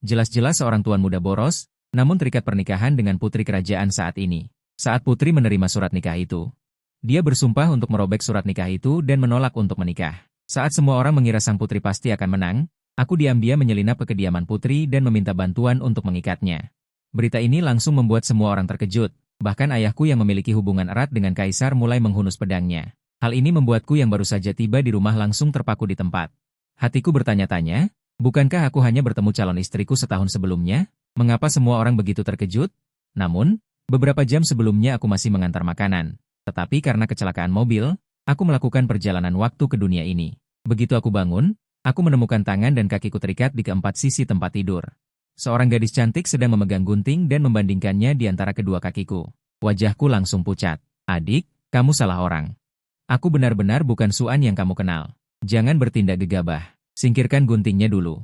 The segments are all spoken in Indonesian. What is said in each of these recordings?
Jelas-jelas seorang tuan muda boros, namun terikat pernikahan dengan putri kerajaan saat ini. Saat putri menerima surat nikah itu, dia bersumpah untuk merobek surat nikah itu dan menolak untuk menikah. Saat semua orang mengira sang putri pasti akan menang, aku diam-diam menyelinap ke kediaman putri dan meminta bantuan untuk mengikatnya. Berita ini langsung membuat semua orang terkejut, bahkan ayahku yang memiliki hubungan erat dengan kaisar mulai menghunus pedangnya. Hal ini membuatku yang baru saja tiba di rumah langsung terpaku di tempat. Hatiku bertanya-tanya, bukankah aku hanya bertemu calon istriku setahun sebelumnya? Mengapa semua orang begitu terkejut? Namun, beberapa jam sebelumnya aku masih mengantar makanan. Tetapi karena kecelakaan mobil, aku melakukan perjalanan waktu ke dunia ini. Begitu aku bangun, aku menemukan tangan dan kakiku terikat di keempat sisi tempat tidur. Seorang gadis cantik sedang memegang gunting dan membandingkannya di antara kedua kakiku. Wajahku langsung pucat. Adik, kamu salah orang. Aku benar-benar bukan Suan yang kamu kenal. Jangan bertindak gegabah. Singkirkan guntingnya dulu.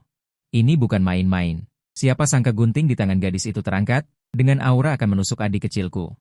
Ini bukan main-main. Siapa sangka gunting di tangan gadis itu terangkat, dengan aura akan menusuk adik kecilku.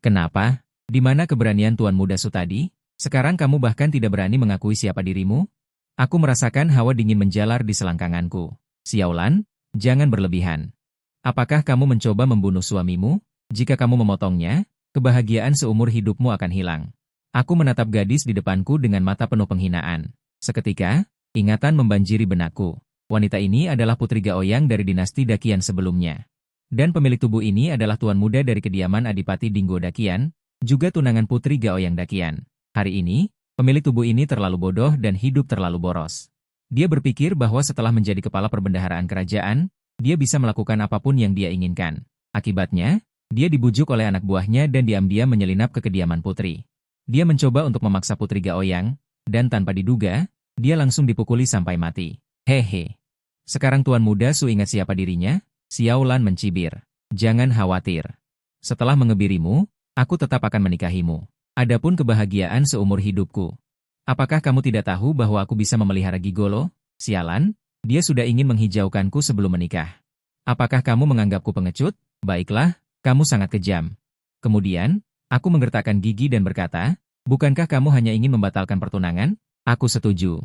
Kenapa? Di mana keberanian Tuan Muda Su tadi? Sekarang kamu bahkan tidak berani mengakui siapa dirimu? Aku merasakan hawa dingin menjalar di selangkanganku. Xiaolan, jangan berlebihan. Apakah kamu mencoba membunuh suamimu? Jika kamu memotongnya, kebahagiaan seumur hidupmu akan hilang. Aku menatap gadis di depanku dengan mata penuh penghinaan. Seketika, ingatan membanjiri benakku. Wanita ini adalah Putri Gaoyang dari dinasti Dakian sebelumnya. Dan pemilik tubuh ini adalah tuan muda dari kediaman Adipati Dinggo Dakian, juga tunangan Putri Gaoyang Dakian. Hari ini, pemilik tubuh ini terlalu bodoh dan hidup terlalu boros. Dia berpikir bahwa setelah menjadi kepala perbendaharaan kerajaan, dia bisa melakukan apapun yang dia inginkan. Akibatnya, dia dibujuk oleh anak buahnya dan diam-diam menyelinap ke kediaman Putri. Dia mencoba untuk memaksa Putri Gaoyang, dan tanpa diduga, dia langsung dipukuli sampai mati. Hehe. Sekarang Tuan Muda Su ingat siapa dirinya? Xiaolan mencibir. Jangan khawatir. Setelah mengebirimu, aku tetap akan menikahimu. Adapun kebahagiaan seumur hidupku. Apakah kamu tidak tahu bahwa aku bisa memelihara gigolo? Sialan, dia sudah ingin menghijaukanku sebelum menikah. Apakah kamu menganggapku pengecut? Baiklah, kamu sangat kejam. Kemudian, aku menggertakkan gigi dan berkata, bukankah kamu hanya ingin membatalkan pertunangan? Aku setuju.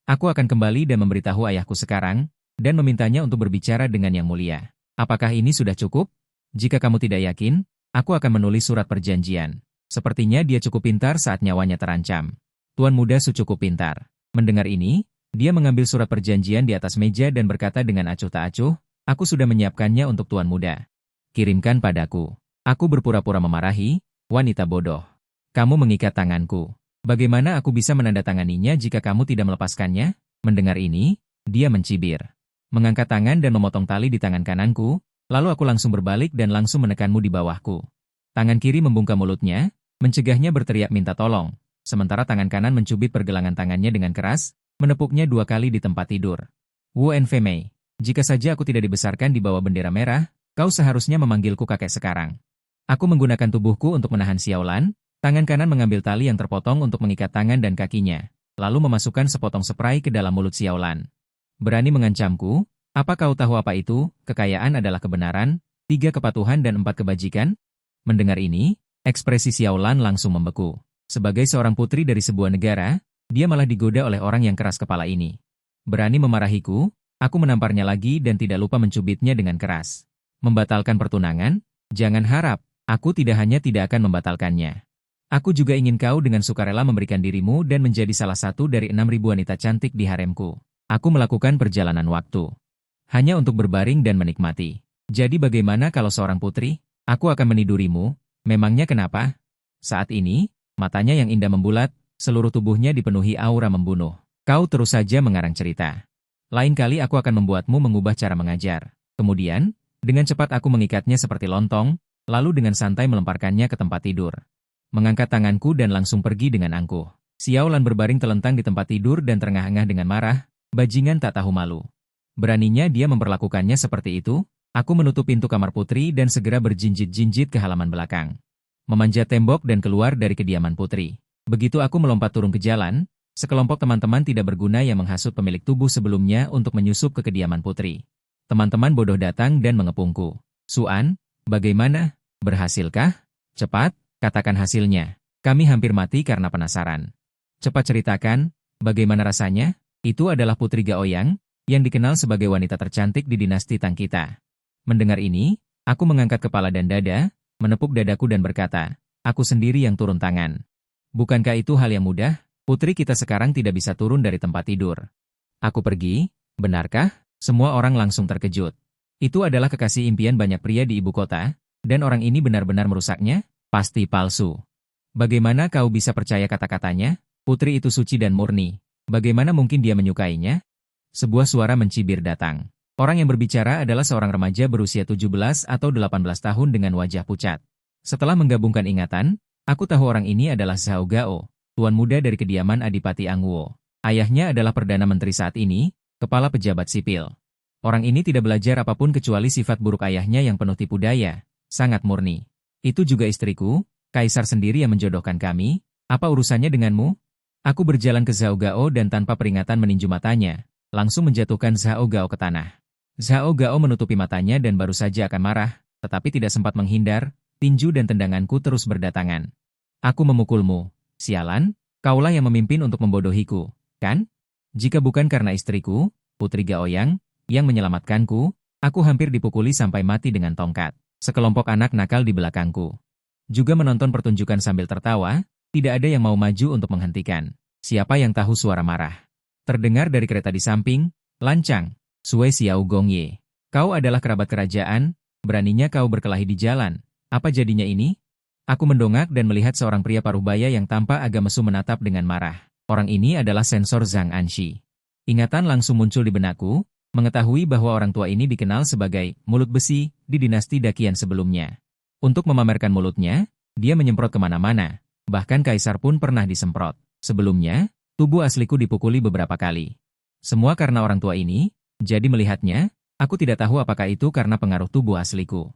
Aku akan kembali dan memberitahu ayahku sekarang, dan memintanya untuk berbicara dengan yang mulia. Apakah ini sudah cukup? Jika kamu tidak yakin, aku akan menulis surat perjanjian. Sepertinya dia cukup pintar saat nyawanya terancam. Tuan Muda Su cukup pintar. Mendengar ini, dia mengambil surat perjanjian di atas meja dan berkata dengan acuh tak acuh, aku sudah menyiapkannya untuk Tuan Muda. Kirimkan padaku. Aku berpura-pura memarahi, wanita bodoh. Kamu mengikat tanganku. Bagaimana aku bisa menandatanganinya jika kamu tidak melepaskannya? Mendengar ini, dia mencibir. Mengangkat tangan dan memotong tali di tangan kananku, lalu aku langsung berbalik dan langsung menekanmu di bawahku. Tangan kiri membungkam mulutnya, mencegahnya berteriak minta tolong, sementara tangan kanan mencubit pergelangan tangannya dengan keras, menepuknya 2 kali di tempat tidur. Wu Enfei, jika saja aku tidak dibesarkan di bawah bendera merah, kau seharusnya memanggilku kakek sekarang. Aku menggunakan tubuhku untuk menahan Xiaolan. Tangan kanan mengambil tali yang terpotong untuk mengikat tangan dan kakinya, lalu memasukkan sepotong spray ke dalam mulut Xiaolan. Berani mengancamku? Apa kau tahu apa itu? Kekayaan adalah kebenaran, 3 kepatuhan dan 4 kebajikan? Mendengar ini, ekspresi Xiaolan langsung membeku. Sebagai seorang putri dari sebuah negara, dia malah digoda oleh orang yang keras kepala ini. Berani memarahiku, aku menamparnya lagi dan tidak lupa mencubitnya dengan keras. Membatalkan pertunangan? Jangan harap, aku tidak hanya tidak akan membatalkannya. Aku juga ingin kau dengan sukarela memberikan dirimu dan menjadi salah satu dari 6.000 wanita cantik di haremku. Aku melakukan perjalanan waktu. Hanya untuk berbaring dan menikmati. Jadi bagaimana kalau seorang putri? Aku akan menidurimu. Memangnya kenapa? Saat ini, matanya yang indah membulat, seluruh tubuhnya dipenuhi aura membunuh. Kau terus saja mengarang cerita. Lain kali aku akan membuatmu mengubah cara mengajar. Kemudian, dengan cepat aku mengikatnya seperti lontong, lalu dengan santai melemparkannya ke tempat tidur. Mengangkat tanganku dan langsung pergi dengan angkuh. Xiaolan berbaring telentang di tempat tidur dan terengah-engah dengan marah, bajingan tak tahu malu. Beraninya dia memperlakukannya seperti itu? Aku menutup pintu kamar putri dan segera berjinjit-jinjit ke halaman belakang. Memanjat tembok dan keluar dari kediaman putri. Begitu aku melompat turun ke jalan, sekelompok teman-teman tidak berguna yang menghasut pemilik tubuh sebelumnya untuk menyusup ke kediaman putri. Teman-teman bodoh datang dan mengepungku. Suan, bagaimana? Berhasilkah? Cepat. Katakan hasilnya. Kami hampir mati karena penasaran. Cepat ceritakan, bagaimana rasanya? Itu adalah Putri Gaoyang, yang dikenal sebagai wanita tercantik di dinasti Tang kita. Mendengar ini, aku mengangkat kepala dan dada, menepuk dadaku dan berkata, aku sendiri yang turun tangan. Bukankah itu hal yang mudah? Putri kita sekarang tidak bisa turun dari tempat tidur. Aku pergi, benarkah? Semua orang langsung terkejut. Itu adalah kekasih impian banyak pria di ibu kota, dan orang ini benar-benar merusaknya? Pasti palsu. Bagaimana kau bisa percaya kata-katanya? Putri itu suci dan murni. Bagaimana mungkin dia menyukainya? Sebuah suara mencibir datang. Orang yang berbicara adalah seorang remaja berusia 17 atau 18 tahun dengan wajah pucat. Setelah menggabungkan ingatan, aku tahu orang ini adalah Zhao Gao, tuan muda dari kediaman Adipati Angwo. Ayahnya adalah Perdana Menteri saat ini, kepala pejabat sipil. Orang ini tidak belajar apapun kecuali sifat buruk ayahnya yang penuh tipu daya, sangat murni. Itu juga istriku, Kaisar sendiri yang menjodohkan kami, apa urusannya denganmu? Aku berjalan ke Zhao Gao dan tanpa peringatan meninju matanya, langsung menjatuhkan Zhao Gao ke tanah. Zhao Gao menutupi matanya dan baru saja akan marah, tetapi tidak sempat menghindar, tinju dan tendanganku terus berdatangan. Aku memukulmu, sialan, kaulah yang memimpin untuk membodohiku, kan? Jika bukan karena istriku, Putri Gaoyang, yang menyelamatkanku, aku hampir dipukuli sampai mati dengan tongkat. Sekelompok anak nakal di belakangku juga menonton pertunjukan sambil tertawa. Tidak ada yang mau maju untuk menghentikan. Siapa yang tahu suara marah? Terdengar dari kereta di samping, lancang. Sui Xiao Gongye. Kau adalah kerabat kerajaan, beraninya kau berkelahi di jalan. Apa jadinya ini? Aku mendongak dan melihat seorang pria paruh-baya yang tampak agak mesum menatap dengan marah. Orang ini adalah sensor Zhang Anxi. Ingatan langsung muncul di benakku, mengetahui bahwa orang tua ini dikenal sebagai mulut besi di dinasti Daqian sebelumnya. Untuk memamerkan mulutnya, dia menyemprot kemana-mana. Bahkan Kaisar pun pernah disemprot. Sebelumnya, tubuh asliku dipukuli beberapa kali. Semua karena orang tua ini, jadi melihatnya, aku tidak tahu apakah itu karena pengaruh tubuh asliku.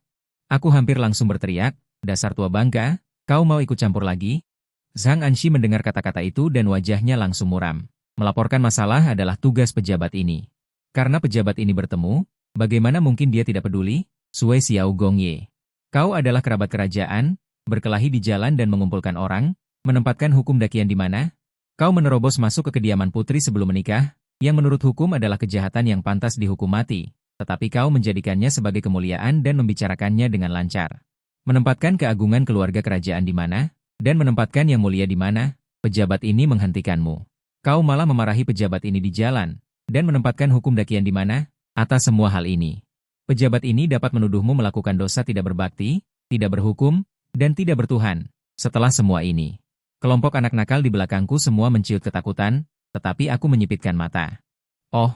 Aku hampir langsung berteriak, dasar tua bangka, kau mau ikut campur lagi? Zhang Anxi mendengar kata-kata itu dan wajahnya langsung muram. Melaporkan masalah adalah tugas pejabat ini. Karena pejabat ini bertemu, bagaimana mungkin dia tidak peduli? Sui Xiao Gongye. Kau adalah kerabat kerajaan, berkelahi di jalan dan mengumpulkan orang, menempatkan hukum Daqian di mana? Kau menerobos masuk ke kediaman putri sebelum menikah, yang menurut hukum adalah kejahatan yang pantas dihukum mati, tetapi kau menjadikannya sebagai kemuliaan dan membicarakannya dengan lancar. Menempatkan keagungan keluarga kerajaan di mana, dan menempatkan yang mulia di mana, pejabat ini menghentikanmu. Kau malah memarahi pejabat ini di jalan, dan menempatkan hukum Daqian di mana? Atas semua hal ini, pejabat ini dapat menuduhmu melakukan dosa tidak berbakti, tidak berhukum, dan tidak bertuhan. Setelah semua ini, kelompok anak nakal di belakangku semua menciut ketakutan, tetapi aku menyipitkan mata. Oh,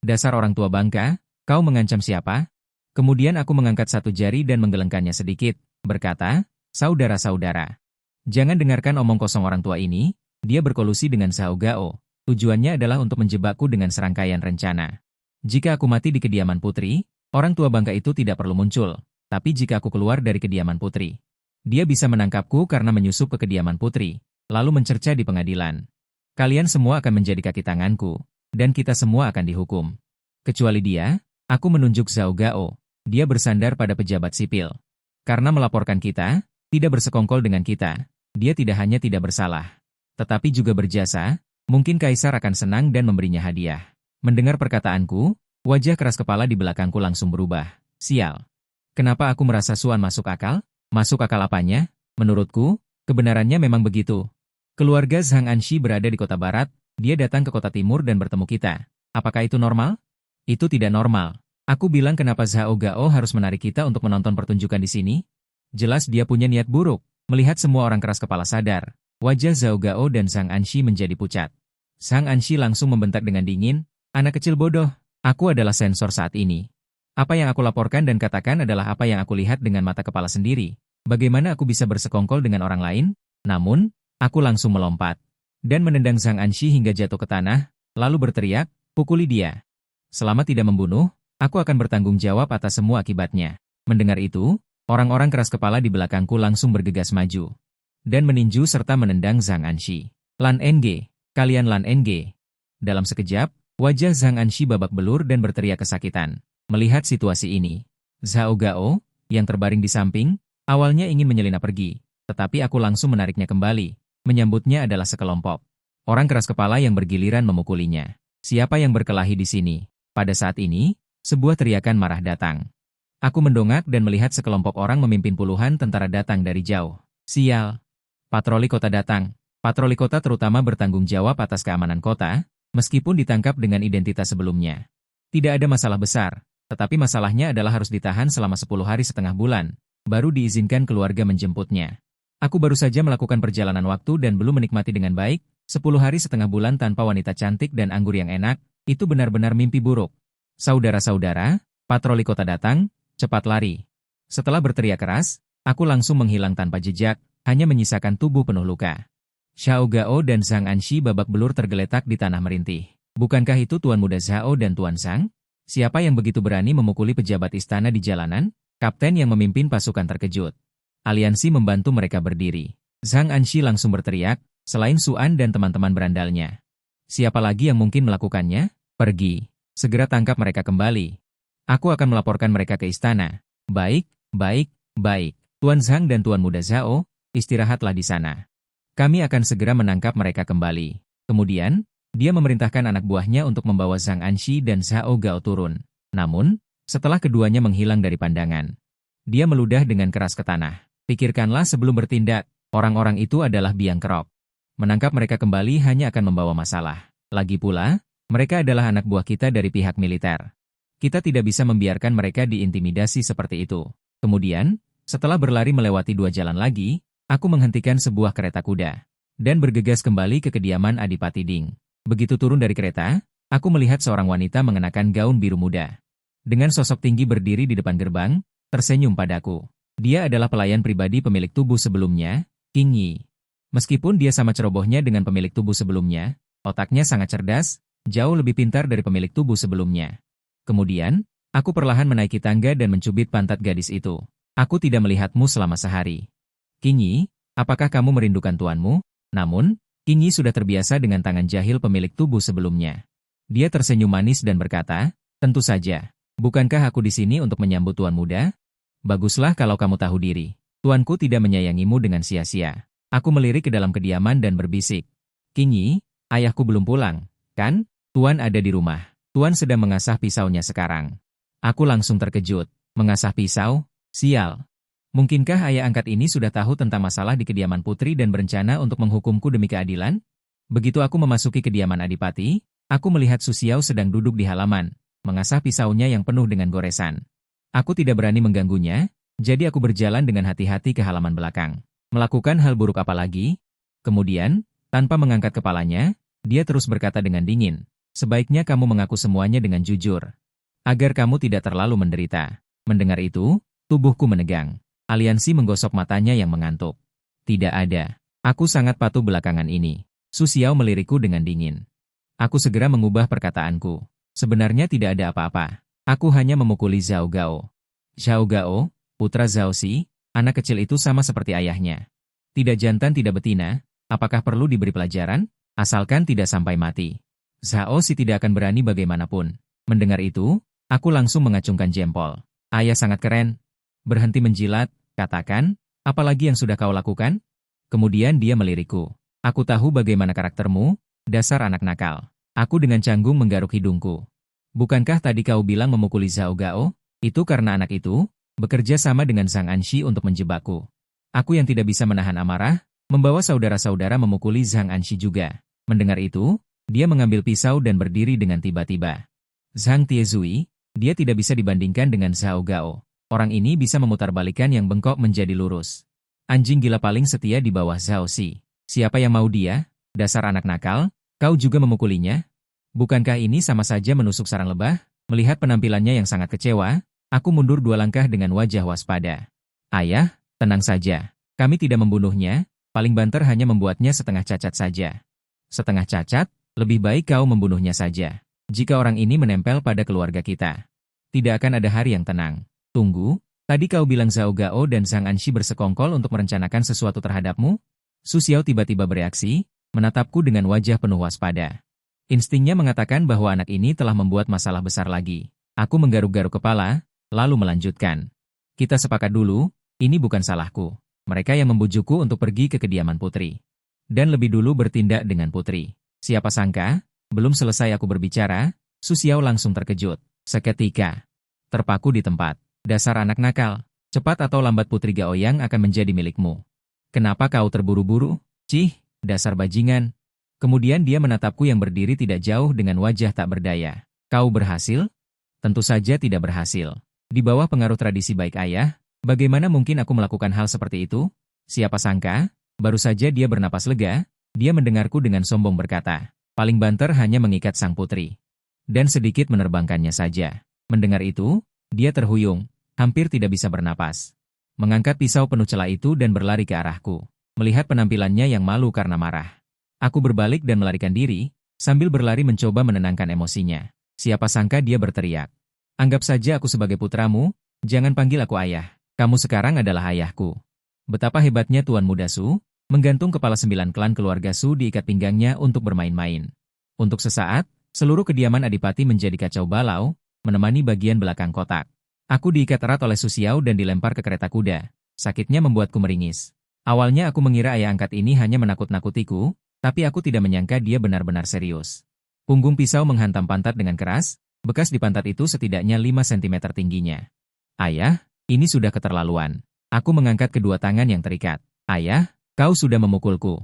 dasar orang tua bangka, kau mengancam siapa? Kemudian aku mengangkat satu jari dan menggelengkannya sedikit, berkata, saudara-saudara. Jangan dengarkan omong kosong orang tua ini, dia berkolusi dengan Zhao Gao. Tujuannya adalah untuk menjebakku dengan serangkaian rencana. Jika aku mati di kediaman putri, orang tua bangka itu tidak perlu muncul. Tapi jika aku keluar dari kediaman putri, dia bisa menangkapku karena menyusup ke kediaman putri, lalu mencerca di pengadilan. Kalian semua akan menjadi kaki tanganku, dan kita semua akan dihukum. Kecuali dia, aku menunjuk Zhao Gao. Dia bersandar pada pejabat sipil. Karena melaporkan kita, tidak bersekongkol dengan kita, dia tidak hanya tidak bersalah, tetapi juga berjasa. Mungkin Kaisar akan senang dan memberinya hadiah. Mendengar perkataanku, wajah keras kepala di belakangku langsung berubah. Sial. Kenapa aku merasa Suan masuk akal? Masuk akal apanya? Menurutku, kebenarannya memang begitu. Keluarga Zhang Anxi berada di kota barat, dia datang ke kota timur dan bertemu kita. Apakah itu normal? Itu tidak normal. Aku bilang kenapa Zhao Gao harus menarik kita untuk menonton pertunjukan di sini? Jelas dia punya niat buruk. Melihat semua orang keras kepala sadar, wajah Zhao Gao dan Zhang Anxi menjadi pucat. Zhang Anxi langsung membentak dengan dingin, anak kecil bodoh, aku adalah sensor saat ini. Apa yang aku laporkan dan katakan adalah apa yang aku lihat dengan mata kepala sendiri. Bagaimana aku bisa bersekongkol dengan orang lain? Namun, aku langsung melompat dan menendang Zhang Anxi hingga jatuh ke tanah, lalu berteriak, pukuli dia. Selama tidak membunuh, aku akan bertanggung jawab atas semua akibatnya. Mendengar itu, orang-orang keras kepala di belakangku langsung bergegas maju dan meninju serta menendang Zhang Anxi. Lan Enge, kalian Lan Enge. Dalam sekejap, wajah Zhang Anxi babak belur dan berteriak kesakitan. Melihat situasi ini, Zhao Gao, yang terbaring di samping, awalnya ingin menyelinap pergi, tetapi aku langsung menariknya kembali. Menyambutnya adalah sekelompok orang keras kepala yang bergiliran memukulinya. Siapa yang berkelahi di sini? Pada saat ini, sebuah teriakan marah datang. Aku mendongak dan melihat sekelompok orang memimpin puluhan tentara datang dari jauh. Sial! Patroli kota datang. Patroli kota terutama bertanggung jawab atas keamanan kota, meskipun ditangkap dengan identitas sebelumnya. Tidak ada masalah besar, tetapi masalahnya adalah harus ditahan selama 10 hari setengah bulan, baru diizinkan keluarga menjemputnya. Aku baru saja melakukan perjalanan waktu dan belum menikmati dengan baik, 10 hari setengah bulan tanpa wanita cantik dan anggur yang enak, itu benar-benar mimpi buruk. Saudara-saudara, patroli kota datang, cepat lari. Setelah berteriak keras, aku langsung menghilang tanpa jejak, hanya menyisakan tubuh penuh luka. Xiao Gao dan Zhang Anxi babak belur tergeletak di tanah merintih. Bukankah itu Tuan Muda Zhao dan Tuan Zhang? Siapa yang begitu berani memukuli pejabat istana di jalanan? Kapten yang memimpin pasukan terkejut. Aliansi membantu mereka berdiri. Zhang Anxi langsung berteriak, selain Suan dan teman-teman berandalnya. Siapa lagi yang mungkin melakukannya? Pergi. Segera tangkap mereka kembali. Aku akan melaporkan mereka ke istana. Baik, baik, baik. Tuan Zhang dan Tuan Muda Zhao, istirahatlah di sana. Kami akan segera menangkap mereka kembali. Kemudian, dia memerintahkan anak buahnya untuk membawa Zhang Anxi dan Xiao Gao turun. Namun, setelah keduanya menghilang dari pandangan, dia meludah dengan keras ke tanah. Pikirkanlah sebelum bertindak, orang-orang itu adalah biang kerok. Menangkap mereka kembali hanya akan membawa masalah. Lagi pula, mereka adalah anak buah kita dari pihak militer. Kita tidak bisa membiarkan mereka diintimidasi seperti itu. Kemudian, setelah berlari melewati 2 jalan lagi, aku menghentikan sebuah kereta kuda dan bergegas kembali ke kediaman Adipati Ding. Begitu turun dari kereta, aku melihat seorang wanita mengenakan gaun biru muda. Dengan sosok tinggi berdiri di depan gerbang, tersenyum padaku. Dia adalah pelayan pribadi pemilik tubuh sebelumnya, King Yi. Meskipun dia sama cerobohnya dengan pemilik tubuh sebelumnya, otaknya sangat cerdas, jauh lebih pintar dari pemilik tubuh sebelumnya. Kemudian, aku perlahan menaiki tangga dan mencubit pantat gadis itu. Aku tidak melihatmu selama sehari. King Yi, apakah kamu merindukan tuanmu? Namun, King Yi sudah terbiasa dengan tangan jahil pemilik tubuh sebelumnya. Dia tersenyum manis dan berkata, tentu saja. Bukankah aku di sini untuk menyambut tuan muda? Baguslah kalau kamu tahu diri. Tuanku tidak menyayangimu dengan sia-sia. Aku melirik ke dalam kediaman dan berbisik. King Yi, ayahku belum pulang, kan? Tuan ada di rumah. Tuan sedang mengasah pisaunya sekarang. Aku langsung terkejut. Mengasah pisau? Sial. Mungkinkah ayah angkat ini sudah tahu tentang masalah di kediaman putri dan berencana untuk menghukumku demi keadilan? Begitu aku memasuki kediaman Adipati, aku melihat Su Xiao sedang duduk di halaman, mengasah pisaunya yang penuh dengan goresan. Aku tidak berani mengganggunya, jadi aku berjalan dengan hati-hati ke halaman belakang. Melakukan hal buruk apa lagi? Kemudian, tanpa mengangkat kepalanya, dia terus berkata dengan dingin, sebaiknya kamu mengaku semuanya dengan jujur, agar kamu tidak terlalu menderita. Mendengar itu, tubuhku menegang. Aliansi menggosok matanya yang mengantuk. Tidak ada. Aku sangat patuh belakangan ini. Su Xiao melirikku dengan dingin. Aku segera mengubah perkataanku. Sebenarnya tidak ada apa-apa. Aku hanya memukuli Zhao Gao. Zhao Gao, putra Zhao Xi, anak kecil itu sama seperti ayahnya. Tidak jantan tidak betina, apakah perlu diberi pelajaran? Asalkan tidak sampai mati. Zhao Xi tidak akan berani bagaimanapun. Mendengar itu, aku langsung mengacungkan jempol. Ayah sangat keren. Berhenti menjilat. Katakan, apalagi yang sudah kau lakukan? Kemudian dia melirikku. Aku tahu bagaimana karaktermu, dasar anak nakal. Aku dengan canggung menggaruk hidungku. Bukankah tadi kau bilang memukuli Zhao Gao? Itu karena anak itu bekerja sama dengan Zhang Anxi untuk menjebakku. Aku yang tidak bisa menahan amarah, membawa saudara-saudara memukuli Zhang Anxi juga. Mendengar itu, dia mengambil pisau dan berdiri dengan tiba-tiba. Zhang Tiezui, dia tidak bisa dibandingkan dengan Zhao Gao. Orang ini bisa memutarbalikkan yang bengkok menjadi lurus. Anjing gila paling setia di bawah Zhao Xi. Siapa yang mau dia? Dasar anak nakal, kau juga memukulinya? Bukankah ini sama saja menusuk sarang lebah? Melihat penampilannya yang sangat kecewa, aku mundur 2 langkah dengan wajah waspada. Ayah, tenang saja. Kami tidak membunuhnya, paling banter hanya membuatnya setengah cacat saja. Setengah cacat? Lebih baik kau membunuhnya saja. Jika orang ini menempel pada keluarga kita, tidak akan ada hari yang tenang. Tunggu, tadi kau bilang Zhao Gao dan Zhang Anxi bersekongkol untuk merencanakan sesuatu terhadapmu? Su Xiao tiba-tiba bereaksi, menatapku dengan wajah penuh waspada. Instingnya mengatakan bahwa anak ini telah membuat masalah besar lagi. Aku menggaruk-garuk kepala, lalu melanjutkan. Kita sepakat dulu, ini bukan salahku. Mereka yang membujukku untuk pergi ke kediaman putri. Dan lebih dulu bertindak dengan putri. Siapa sangka, Belum selesai aku berbicara, Su Xiao langsung terkejut. Seketika, terpaku di tempat. Dasar anak nakal, cepat atau lambat Putri Gaoyang akan menjadi milikmu. Kenapa kau terburu-buru? Cih, dasar bajingan. Kemudian dia menatapku yang berdiri tidak jauh dengan wajah tak berdaya. Kau berhasil? Tentu saja tidak berhasil. Di bawah pengaruh tradisi baik ayah, bagaimana mungkin aku melakukan hal seperti itu? Siapa sangka, baru saja dia bernapas lega, dia mendengarku dengan sombong berkata, paling banter hanya mengikat sang putri. Dan sedikit menerbangkannya saja. Mendengar itu, dia terhuyung, hampir tidak bisa bernapas. Mengangkat pisau penuh celah itu dan berlari ke arahku. Melihat penampilannya yang malu karena marah. Aku berbalik dan melarikan diri, sambil berlari mencoba menenangkan emosinya. Siapa sangka dia berteriak. Anggap saja aku sebagai putramu, jangan panggil aku ayah. Kamu sekarang adalah ayahku. Betapa hebatnya Tuan Muda Su, menggantung kepala 9 klan keluarga Su diikat pinggangnya untuk bermain-main. Untuk sesaat, seluruh kediaman Adipati menjadi kacau balau, menemani bagian belakang kotak. Aku diikat erat oleh Su Xiao dan dilempar ke kereta kuda. Sakitnya membuatku meringis. Awalnya aku mengira ayah angkat ini hanya menakut-nakutiku, tapi aku tidak menyangka dia benar-benar serius. Punggung pisau menghantam pantat dengan keras, bekas di pantat itu setidaknya 5 cm tingginya. Ayah, ini sudah keterlaluan. Aku mengangkat kedua tangan yang terikat. Ayah, kau sudah memukulku.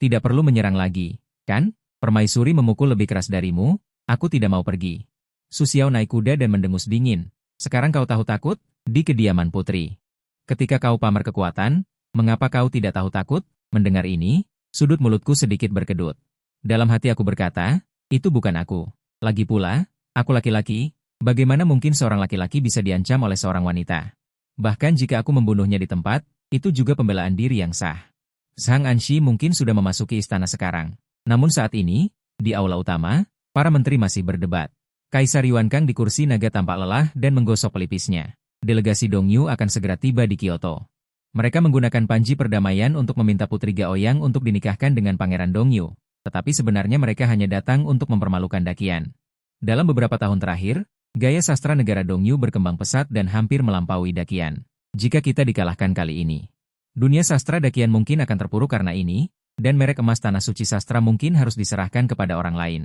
Tidak perlu menyerang lagi, kan? Permaisuri memukul lebih keras darimu, aku tidak mau pergi. Su Xiao naik kuda dan mendengus dingin. Sekarang kau tahu takut? Di kediaman putri. Ketika kau pamer kekuatan, mengapa kau tidak tahu takut? Mendengar ini, sudut mulutku sedikit berkedut. Dalam hati aku berkata, itu bukan aku. Lagi pula, aku laki-laki, bagaimana mungkin seorang laki-laki bisa diancam oleh seorang wanita? Bahkan jika aku membunuhnya di tempat, itu juga pembelaan diri yang sah. Zhang Anxi mungkin sudah memasuki istana sekarang. Namun saat ini, di aula utama, para menteri masih berdebat. Kaisar Yuan Kang di kursi naga tampak lelah dan menggosok pelipisnya. Delegasi Dongyu akan segera tiba di Kyoto. Mereka menggunakan panji perdamaian untuk meminta Putri Gaoyang untuk dinikahkan dengan Pangeran Dongyu. Tetapi sebenarnya mereka hanya datang untuk mempermalukan Dakian. Dalam beberapa tahun terakhir, gaya sastra negara Dongyu berkembang pesat dan hampir melampaui Dakian. Jika kita dikalahkan kali ini, dunia sastra Dakian mungkin akan terpuruk karena ini, dan merek emas tanah suci sastra mungkin harus diserahkan kepada orang lain.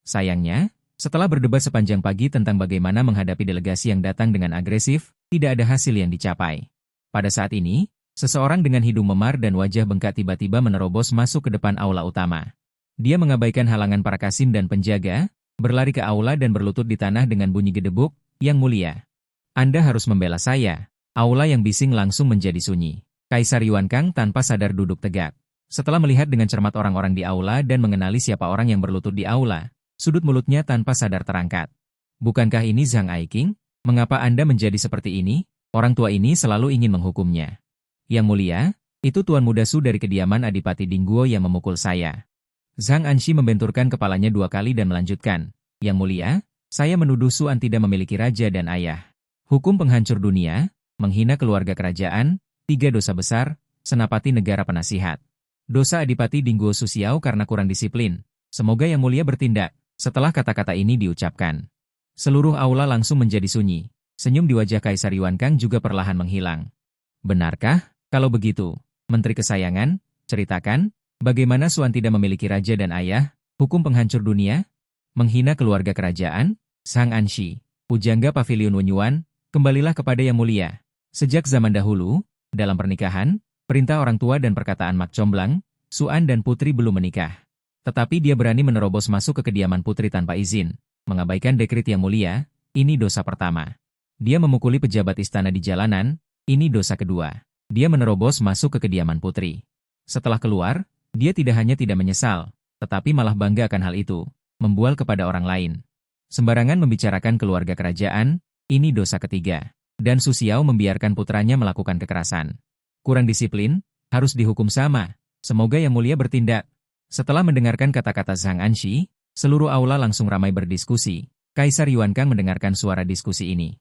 Sayangnya, setelah berdebat sepanjang pagi tentang bagaimana menghadapi delegasi yang datang dengan agresif, tidak ada hasil yang dicapai. Pada saat ini, seseorang dengan hidung memar dan wajah bengkak tiba-tiba menerobos masuk ke depan aula utama. Dia mengabaikan halangan para kasim dan penjaga, berlari ke aula dan berlutut di tanah dengan bunyi gedebuk, Yang Mulia. Anda harus membela saya. Aula yang bising langsung menjadi sunyi. Kaisar Yuan Kang tanpa sadar duduk tegak. Setelah melihat dengan cermat orang-orang di aula dan mengenali siapa orang yang berlutut di aula, sudut mulutnya tanpa sadar terangkat. Bukankah ini Zhang Aiking? Mengapa Anda menjadi seperti ini? Orang tua ini selalu ingin menghukumnya. Yang Mulia, itu Tuan Muda Su dari kediaman Adipati Dingguo yang memukul saya. Zhang Anxi membenturkan kepalanya 2 kali dan melanjutkan. Yang Mulia, saya menuduh Suan tidak memiliki raja dan ayah. Hukum penghancur dunia, menghina keluarga kerajaan, 3 dosa besar, senapati negara penasihat. Dosa Adipati Dingguo Su Xiao karena kurang disiplin. Semoga Yang Mulia bertindak. Setelah kata-kata ini diucapkan, seluruh aula langsung menjadi sunyi. Senyum di wajah Kaisar Yuan Kang juga perlahan menghilang. Benarkah? Kalau begitu, Menteri Kesayangan, ceritakan, bagaimana Suan tidak memiliki raja dan ayah, hukum penghancur dunia, menghina keluarga kerajaan? Zhang Anxi, pujangga Pavilion Wenyuan, kembalilah kepada Yang Mulia. Sejak zaman dahulu, dalam pernikahan, perintah orang tua dan perkataan Mak Comblang, Suan dan putri belum menikah. Tetapi dia berani menerobos masuk ke kediaman putri tanpa izin, mengabaikan dekret Yang Mulia, ini dosa pertama. Dia memukuli pejabat istana di jalanan, ini dosa kedua. Dia menerobos masuk ke kediaman putri. Setelah keluar, dia tidak hanya tidak menyesal, tetapi malah bangga akan hal itu, membual kepada orang lain. Sembarangan membicarakan keluarga kerajaan, ini dosa ketiga. Dan Su Xiao membiarkan putranya melakukan kekerasan. Kurang disiplin, harus dihukum sama. Semoga Yang Mulia bertindak. Setelah mendengarkan kata-kata Zhang Anxi, seluruh aula langsung ramai berdiskusi. Kaisar Yuan Kang mendengarkan suara diskusi ini.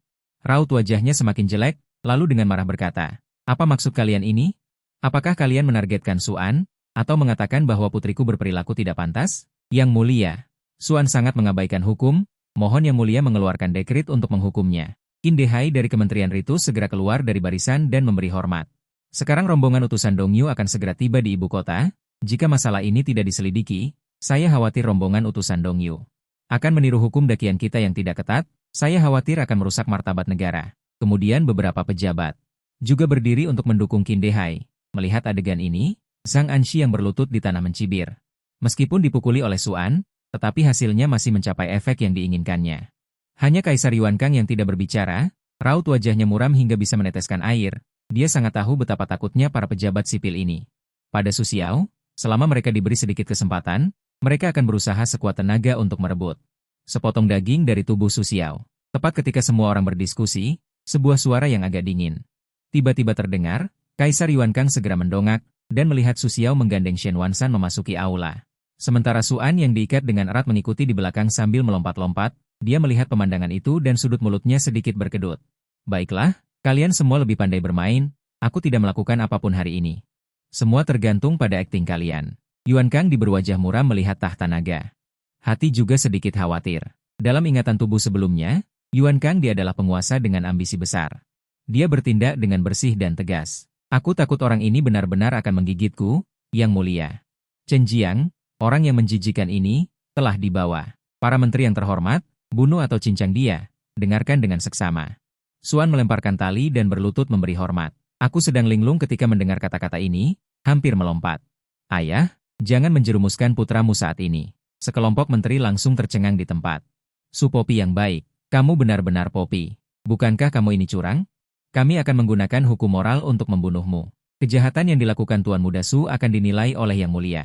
Raut wajahnya semakin jelek, lalu dengan marah berkata, apa maksud kalian ini? Apakah kalian menargetkan Suan, atau mengatakan bahwa putriku berperilaku tidak pantas? Yang Mulia, Suan sangat mengabaikan hukum, mohon Yang Mulia mengeluarkan dekret untuk menghukumnya. Indehai dari Kementerian Ritus segera keluar dari barisan dan memberi hormat. Sekarang rombongan utusan Dongyu akan segera tiba di ibu kota. Jika masalah ini tidak diselidiki, Saya khawatir rombongan utusan Dongyu akan meniru hukum dakian kita yang tidak ketat. Saya khawatir akan merusak martabat negara. Kemudian beberapa pejabat juga berdiri untuk mendukung Qin Dehai. Melihat adegan ini, Zhang Anxi yang berlutut di tanah mencibir. Meskipun dipukuli oleh Suan, tetapi hasilnya masih mencapai efek yang diinginkannya. Hanya Kaisar Yuan Kang yang tidak berbicara, raut wajahnya muram hingga bisa meneteskan air. Dia sangat tahu betapa takutnya para pejabat sipil ini. Pada Su Xiao, selama mereka diberi sedikit kesempatan, mereka akan berusaha sekuat tenaga untuk merebut sepotong daging dari tubuh Su Xiao. Tepat ketika semua orang berdiskusi, sebuah suara yang agak dingin tiba-tiba terdengar. Kaisar Yuan Kang segera mendongak dan melihat Su Xiao menggandeng Shen Wansan memasuki aula. Sementara Suan yang diikat dengan erat mengikuti di belakang sambil melompat-lompat. Dia melihat pemandangan itu dan sudut mulutnya sedikit berkedut. Baiklah, kalian semua lebih pandai bermain. Aku tidak melakukan apapun hari ini. Semua tergantung pada akting kalian. Yuan Kang berwajah muram melihat tahta naga. Hati juga sedikit khawatir. Dalam ingatan tubuh sebelumnya, Yuan Kang adalah penguasa dengan ambisi besar. Dia bertindak dengan bersih dan tegas. Aku takut orang ini benar-benar akan menggigitku, Yang Mulia. Chen Jiang, orang yang menjijikan ini, telah dibawa. Para menteri yang terhormat, bunuh atau cincang dia, dengarkan dengan seksama. Suan melemparkan tali dan berlutut memberi hormat. Aku sedang linglung ketika mendengar kata-kata ini, hampir melompat. Ayah, jangan menjerumuskan putramu saat ini. Sekelompok menteri langsung tercengang di tempat. Su Popi yang baik, kamu benar-benar Popi. Bukankah kamu ini curang? Kami akan menggunakan hukum moral untuk membunuhmu. Kejahatan yang dilakukan Tuan Muda Su akan dinilai oleh Yang Mulia.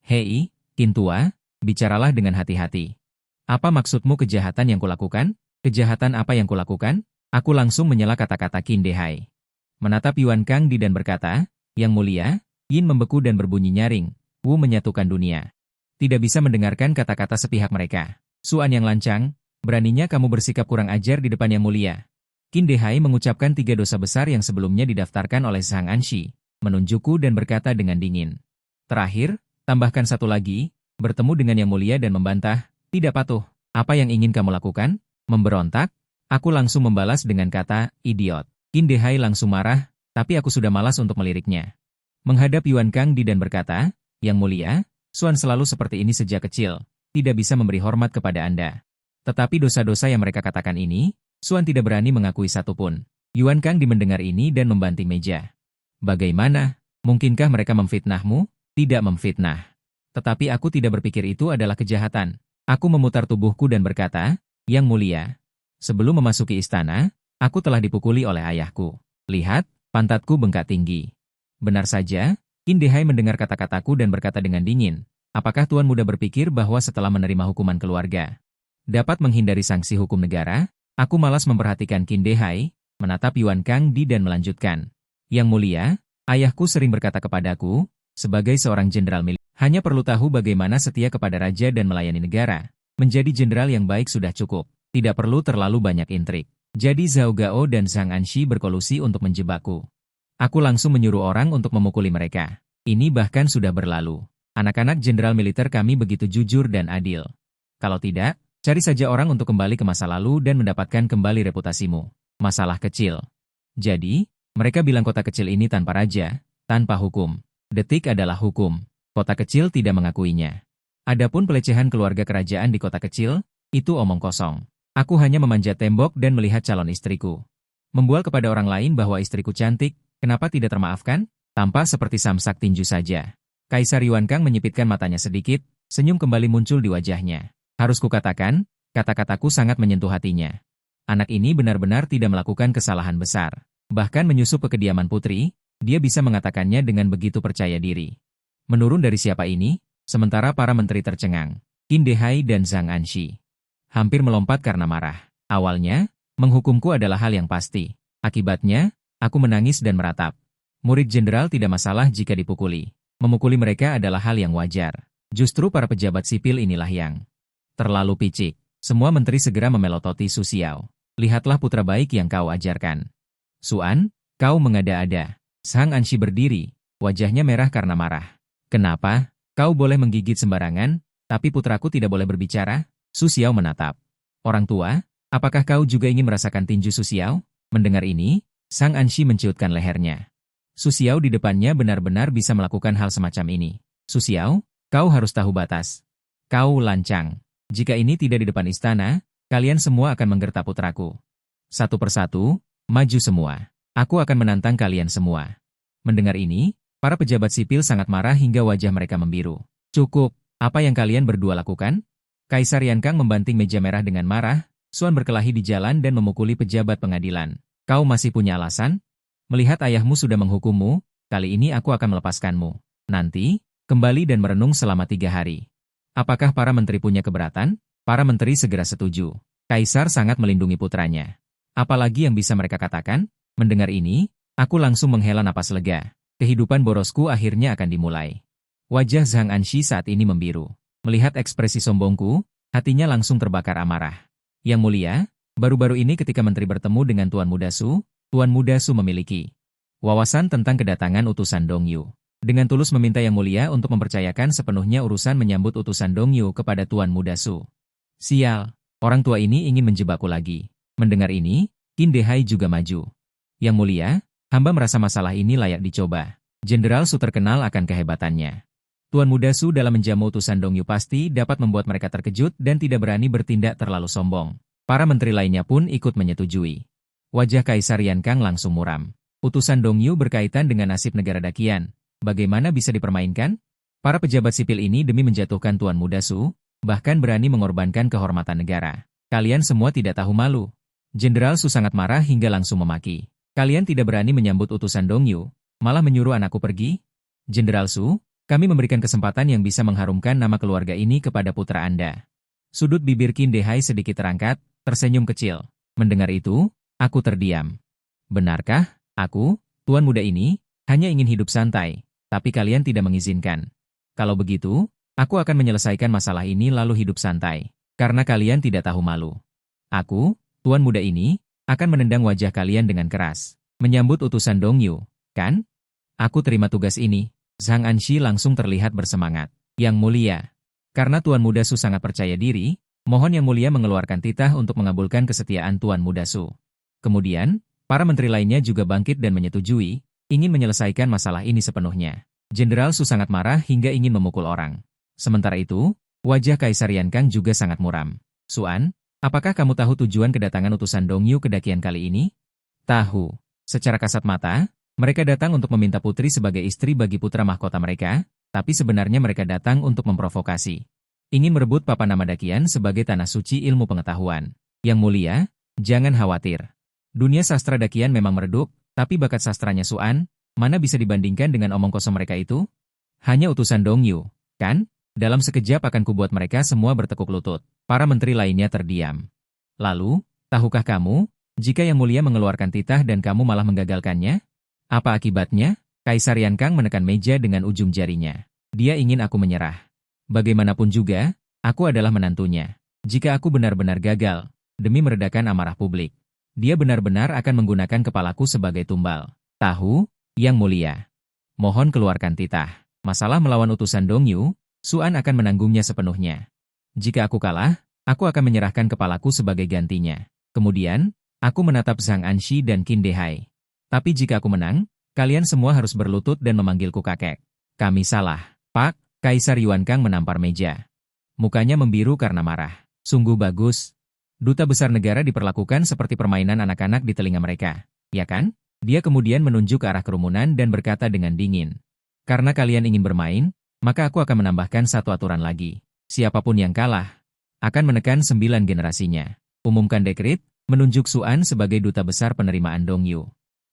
Hei, Qin Tua, bicaralah dengan hati-hati. Apa maksudmu kejahatan yang kulakukan? Kejahatan apa yang kulakukan? Aku langsung menyela kata-kata Qin Dehai. Menatap Yuan Kang dan berkata, Yang Mulia, Yin membeku dan berbunyi nyaring. Wu menyatukan dunia. Tidak bisa mendengarkan kata-kata sepihak mereka. Suan yang lancang, beraninya kamu bersikap kurang ajar di depan Yang Mulia. Qin Dehai mengucapkan 3 dosa besar yang sebelumnya didaftarkan oleh Zhang Anxi, menunjukku dan berkata dengan dingin. Terakhir, tambahkan satu lagi, bertemu dengan Yang Mulia dan membantah, tidak patuh. Apa yang ingin kamu lakukan? Memberontak? Aku langsung membalas dengan kata, idiot. Qin Dehai langsung marah, tapi aku sudah malas untuk meliriknya. Menghadap Yuan Kang dan berkata, Yang Mulia, Suan selalu seperti ini sejak kecil, tidak bisa memberi hormat kepada Anda. Tetapi dosa-dosa yang mereka katakan ini, Suan tidak berani mengakui satupun. Yuan Kang mendengar ini dan membanting meja. Bagaimana? Mungkinkah mereka memfitnahmu? Tidak memfitnah. Tetapi aku tidak berpikir itu adalah kejahatan. Aku memutar tubuhku dan berkata, Yang Mulia, sebelum memasuki istana, aku telah dipukuli oleh ayahku. Lihat, pantatku bengkak tinggi. Benar saja, Qin Dehai mendengar kata-kataku dan berkata dengan dingin, apakah Tuan Muda berpikir bahwa setelah menerima hukuman keluarga, dapat menghindari sanksi hukum negara? Aku malas memperhatikan Qin Dehai, menatap Yuan Kang dan melanjutkan. Yang Mulia, ayahku sering berkata kepadaku, sebagai seorang jenderal militer, hanya perlu tahu bagaimana setia kepada raja dan melayani negara. Menjadi jenderal yang baik sudah cukup, tidak perlu terlalu banyak intrik. Jadi Zhao Gao dan Zhang Anxi berkolusi untuk menjebakku. Aku langsung menyuruh orang untuk memukuli mereka. Ini bahkan sudah berlalu. Anak-anak jenderal militer kami begitu jujur dan adil. Kalau tidak, cari saja orang untuk kembali ke masa lalu dan mendapatkan kembali reputasimu. Masalah kecil. Jadi, mereka bilang kota kecil ini tanpa raja, tanpa hukum. Detik adalah hukum. Kota kecil tidak mengakuinya. Adapun pelecehan keluarga kerajaan di kota kecil, itu omong kosong. Aku hanya memanjat tembok dan melihat calon istriku. Membual kepada orang lain bahwa istriku cantik, kenapa tidak termaafkan? Tampak seperti samsak tinju saja. Kaisar Yuan Kang menyipitkan matanya sedikit, senyum kembali muncul di wajahnya. Harus kukatakan, kata-kataku sangat menyentuh hatinya. Anak ini benar-benar tidak melakukan kesalahan besar. Bahkan menyusup ke kediaman putri, dia bisa mengatakannya dengan begitu percaya diri. Menurun dari siapa ini? Sementara para menteri tercengang. Qin Dehai dan Zhang Anxi hampir melompat karena marah. Awalnya, menghukumku adalah hal yang pasti. Akibatnya, aku menangis dan meratap. Murid jenderal tidak masalah jika dipukuli. Memukuli mereka adalah hal yang wajar. Justru para pejabat sipil inilah yang terlalu picik. Semua menteri segera memelototi Su Xiao. Lihatlah putra baik yang kau ajarkan. Suan, kau mengada-ada. Zhang Anxi berdiri, wajahnya merah karena marah. Kenapa? Kau boleh menggigit sembarangan, tapi putraku tidak boleh berbicara? Su Xiao menatap. Orang tua, apakah kau juga ingin merasakan tinju Su Xiao? Mendengar ini, Zhang Anxi menciutkan lehernya. Su Xiao di depannya benar-benar bisa melakukan hal semacam ini. Su Xiao, kau harus tahu batas. Kau lancang. Jika ini tidak di depan istana, kalian semua akan menggertak putraku. Satu persatu, maju semua. Aku akan menantang kalian semua. Mendengar ini, para pejabat sipil sangat marah hingga wajah mereka membiru. Cukup, apa yang kalian berdua lakukan? Kaisar Yankang membanting meja merah dengan marah, Xuan berkelahi di jalan dan memukuli pejabat pengadilan. Kau masih punya alasan? Melihat ayahmu sudah menghukummu, kali ini aku akan melepaskanmu. Nanti, kembali dan merenung selama 3 hari. Apakah para menteri punya keberatan? Para menteri segera setuju. Kaisar sangat melindungi putranya. Apalagi yang bisa mereka katakan? Mendengar ini, aku langsung menghela napas lega. Kehidupan borosku akhirnya akan dimulai. Wajah Zhang Anxi saat ini membiru. Melihat ekspresi sombongku, hatinya langsung terbakar amarah. Yang mulia, baru-baru ini ketika menteri bertemu dengan Tuan Muda Su memiliki wawasan tentang kedatangan utusan Dongyu. Dengan tulus meminta Yang Mulia untuk mempercayakan sepenuhnya urusan menyambut utusan Dongyu kepada Tuan Muda Su. Sial, orang tua ini ingin menjebakku lagi. Mendengar ini, Qin Dehai juga maju. Yang Mulia, hamba merasa masalah ini layak dicoba. Jenderal Su terkenal akan kehebatannya. Tuan Muda Su dalam menjamu utusan Dongyu pasti dapat membuat mereka terkejut dan tidak berani bertindak terlalu sombong. Para menteri lainnya pun ikut menyetujui. Wajah Kaisar Yankang langsung muram. Utusan Dongyu berkaitan dengan nasib negara Dakian. Bagaimana bisa dipermainkan? Para pejabat sipil ini demi menjatuhkan Tuan Muda Su, bahkan berani mengorbankan kehormatan negara. Kalian semua tidak tahu malu. Jenderal Su sangat marah hingga langsung memaki. Kalian tidak berani menyambut utusan Dongyu, malah menyuruh anakku pergi? Jenderal Su, kami memberikan kesempatan yang bisa mengharumkan nama keluarga ini kepada putra Anda. Sudut bibir Qin Dehai sedikit terangkat, tersenyum kecil. Mendengar itu, aku terdiam. Benarkah, aku, Tuan Muda ini, hanya ingin hidup santai? Tapi kalian tidak mengizinkan. Kalau begitu, aku akan menyelesaikan masalah ini lalu hidup santai. Karena kalian tidak tahu malu. Aku, Tuan Muda ini, akan menendang wajah kalian dengan keras. Menyambut utusan Dongyu, kan? Aku terima tugas ini. Zhang Anxi langsung terlihat bersemangat. Yang Mulia. Karena Tuan Muda Su sangat percaya diri, mohon Yang Mulia mengeluarkan titah untuk mengabulkan kesetiaan Tuan Muda Su. Kemudian, para menteri lainnya juga bangkit dan menyetujui, ingin menyelesaikan masalah ini sepenuhnya. Jenderal Su sangat marah hingga ingin memukul orang. Sementara itu, wajah Kaisar Yankang juga sangat muram. Xuan, apakah kamu tahu tujuan kedatangan utusan Dongyu ke Dakian kali ini? Tahu. Secara kasat mata, mereka datang untuk meminta putri sebagai istri bagi putra mahkota mereka, tapi sebenarnya mereka datang untuk memprovokasi. Ingin merebut papan nama Dakian sebagai tanah suci ilmu pengetahuan. Yang Mulia, jangan khawatir. Dunia sastra Dakian memang meredup, tapi bakat sastranya Xuan, mana bisa dibandingkan dengan omong kosong mereka itu? Hanya utusan Dongyu, kan? Dalam sekejap akan kubuat mereka semua bertekuk lutut. Para menteri lainnya terdiam. Lalu, tahukah kamu, jika Yang Mulia mengeluarkan titah dan kamu malah menggagalkannya? Apa akibatnya? Kaisar Yankang menekan meja dengan ujung jarinya. Dia ingin aku menyerah. Bagaimanapun juga, aku adalah menantunya. Jika aku benar-benar gagal, demi meredakan amarah publik, dia benar-benar akan menggunakan kepalaku sebagai tumbal. Tahu, Yang Mulia. Mohon keluarkan titah. Masalah melawan utusan Dongyu, Xuan akan menanggungnya sepenuhnya. Jika aku kalah, aku akan menyerahkan kepalaku sebagai gantinya. Kemudian, aku menatap Zhang Anxi dan Qin Dehai. Tapi jika aku menang, kalian semua harus berlutut dan memanggilku kakek. Kami salah, Pak. Kaisar Yuankang menampar meja. Mukanya membiru karena marah. Sungguh bagus. Duta besar negara diperlakukan seperti permainan anak-anak di telinga mereka. Ya kan? Dia kemudian menunjuk ke arah kerumunan dan berkata dengan dingin. Karena kalian ingin bermain, maka aku akan menambahkan satu aturan lagi. Siapapun yang kalah, akan menekan 9 generasinya. Umumkan dekret, menunjuk Xuan sebagai duta besar penerimaan Dongyu.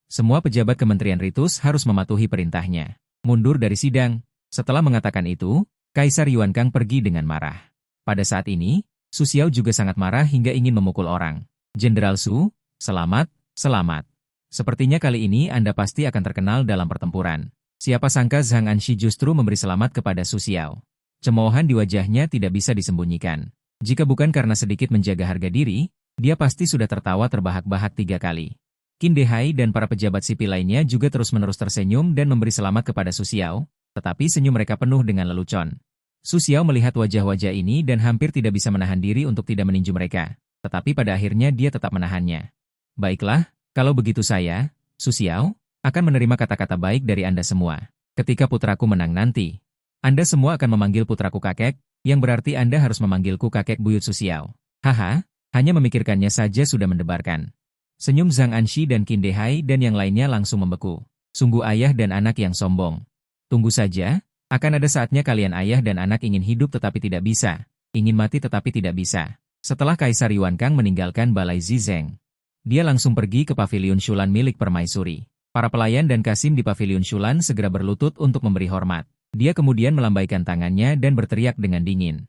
Semua pejabat Kementerian Ritus harus mematuhi perintahnya. Mundur dari sidang. Setelah mengatakan itu, Kaisar Yuankang pergi dengan marah. Pada saat ini, Su Xiao juga sangat marah hingga ingin memukul orang. Jenderal Su, selamat, selamat. Sepertinya kali ini Anda pasti akan terkenal dalam pertempuran. Siapa sangka Zhang Anxi justru memberi selamat kepada Su Xiao. Cemoohan di wajahnya tidak bisa disembunyikan. Jika bukan karena sedikit menjaga harga diri, dia pasti sudah tertawa terbahak-bahak 3 kali. Qin Dehai dan para pejabat sipil lainnya juga terus-menerus tersenyum dan memberi selamat kepada Su Xiao, tetapi senyum mereka penuh dengan lelucon. Su Xiao melihat wajah-wajah ini dan hampir tidak bisa menahan diri untuk tidak meninju mereka, tetapi pada akhirnya dia tetap menahannya. Baiklah, kalau begitu saya, Su Xiao, akan menerima kata-kata baik dari Anda semua. Ketika putraku menang nanti, Anda semua akan memanggil putraku kakek, Yang berarti Anda harus memanggilku kakek buyut Su Xiao. Haha, hanya memikirkannya saja sudah mendebarkan. Senyum Zhang Anxi dan Qin Dehai dan yang lainnya langsung membeku. Sungguh ayah dan anak yang sombong. Tunggu saja, akan ada saatnya kalian ayah dan anak ingin hidup tetapi tidak bisa. Ingin mati tetapi tidak bisa. Setelah Kaisar Yuan Kang meninggalkan Balai Zizeng, dia langsung pergi ke Paviliun Shulan milik Permaisuri. Para pelayan dan Kasim di Paviliun Shulan segera berlutut untuk memberi hormat. Dia kemudian melambaikan tangannya dan berteriak dengan dingin.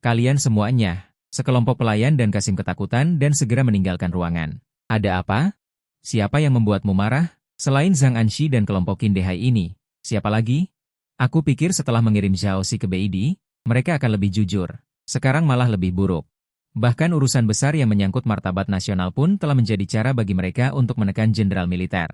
Kalian semuanya, sekelompok pelayan dan Kasim ketakutan dan segera meninggalkan ruangan. Ada apa? Siapa yang membuatmu marah? Selain Zhang Anxi dan kelompok Qin Dehai ini, siapa lagi? Aku pikir setelah mengirim Zhao Si ke BID, mereka akan lebih jujur. Sekarang malah lebih buruk. Bahkan urusan besar yang menyangkut martabat nasional pun telah menjadi cara bagi mereka untuk menekan jenderal militer.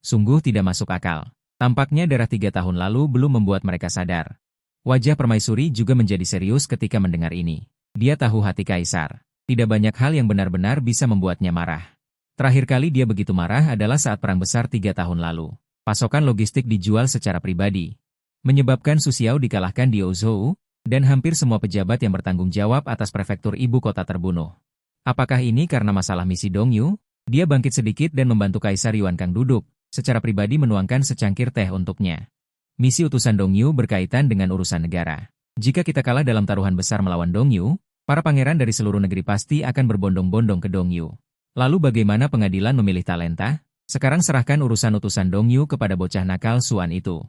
Sungguh tidak masuk akal. Tampaknya darah 3 tahun lalu belum membuat mereka sadar. Wajah Permaisuri juga menjadi serius ketika mendengar ini. Dia tahu hati Kaisar. Tidak banyak hal yang benar-benar bisa membuatnya marah. Terakhir kali dia begitu marah adalah saat perang besar 3 tahun lalu. Pasokan logistik dijual secara pribadi, menyebabkan Su Xiao dikalahkan di Ouzhou, dan hampir semua pejabat yang bertanggung jawab atas prefektur ibu kota terbunuh. Apakah ini karena masalah misi Dongyu? Dia bangkit sedikit dan membantu Kaisar Yuan Kang duduk, secara pribadi menuangkan secangkir teh untuknya. Misi utusan Dongyu berkaitan dengan urusan negara. Jika kita kalah dalam taruhan besar melawan Dongyu, para pangeran dari seluruh negeri pasti akan berbondong-bondong ke Dongyu. Lalu bagaimana pengadilan memilih talenta? Sekarang serahkan urusan utusan Dongyu kepada bocah nakal Suan itu.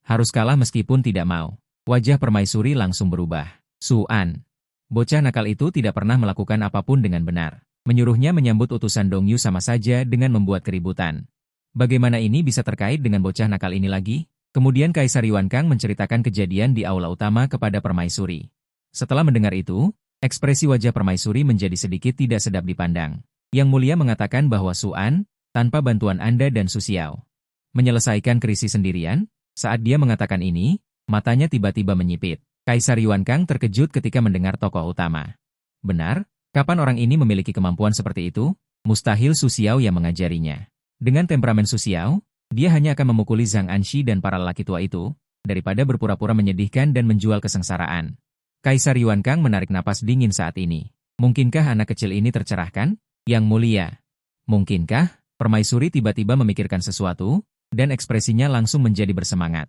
Harus kalah meskipun tidak mau. Wajah Permaisuri langsung berubah. Suan. Bocah nakal itu tidak pernah melakukan apapun dengan benar. Menyuruhnya menyambut utusan Dongyu sama saja dengan membuat keributan. Bagaimana ini bisa terkait dengan bocah nakal ini lagi? Kemudian Kaisar Yuan Kang menceritakan kejadian di aula utama kepada Permaisuri. Setelah mendengar itu, ekspresi wajah Permaisuri menjadi sedikit tidak sedap dipandang. Yang Mulia mengatakan bahwa Suan, tanpa bantuan Anda dan Su Xiao, menyelesaikan krisis sendirian. Saat dia mengatakan ini, matanya tiba-tiba menyipit. Kaisar Yuan Kang terkejut ketika mendengar tokoh utama. Benar? Kapan orang ini memiliki kemampuan seperti itu? Mustahil Su Xiao yang mengajarinya. Dengan temperamen Su Xiao, dia hanya akan memukuli Zhang Anxi dan para lelaki tua itu, daripada berpura-pura menyedihkan dan menjual kesengsaraan. Kaisar Yuan Kang menarik napas dingin saat ini. Mungkinkah anak kecil ini tercerahkan? Yang Mulia. Mungkinkah? Permaisuri tiba-tiba memikirkan sesuatu, dan ekspresinya langsung menjadi bersemangat.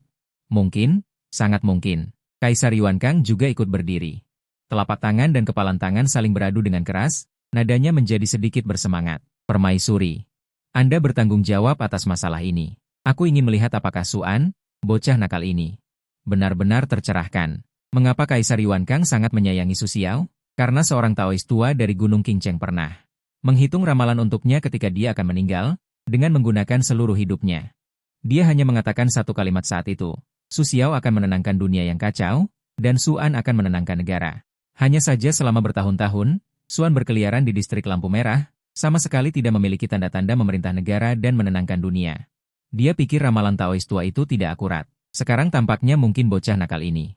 Mungkin, sangat mungkin. Kaisar Yuan Kang juga ikut berdiri. Telapak tangan dan kepalan tangan saling beradu dengan keras, nadanya menjadi sedikit bersemangat. Permaisuri, Anda bertanggung jawab atas masalah ini. Aku ingin melihat apakah Suan, bocah nakal ini, benar-benar tercerahkan. Mengapa Kaisar Yuan Kang sangat menyayangi Su Xiao? Karena seorang Taois tua dari Gunung Qingcheng pernah menghitung ramalan untuknya ketika dia akan meninggal, dengan menggunakan seluruh hidupnya. Dia hanya mengatakan satu kalimat saat itu. Su Xiao akan menenangkan dunia yang kacau, dan Suan akan menenangkan negara. Hanya saja selama bertahun-tahun, Suan berkeliaran di distrik lampu merah, sama sekali tidak memiliki tanda-tanda memerintah negara dan menenangkan dunia. Dia pikir ramalan Taois tua itu tidak akurat. Sekarang tampaknya mungkin bocah nakal ini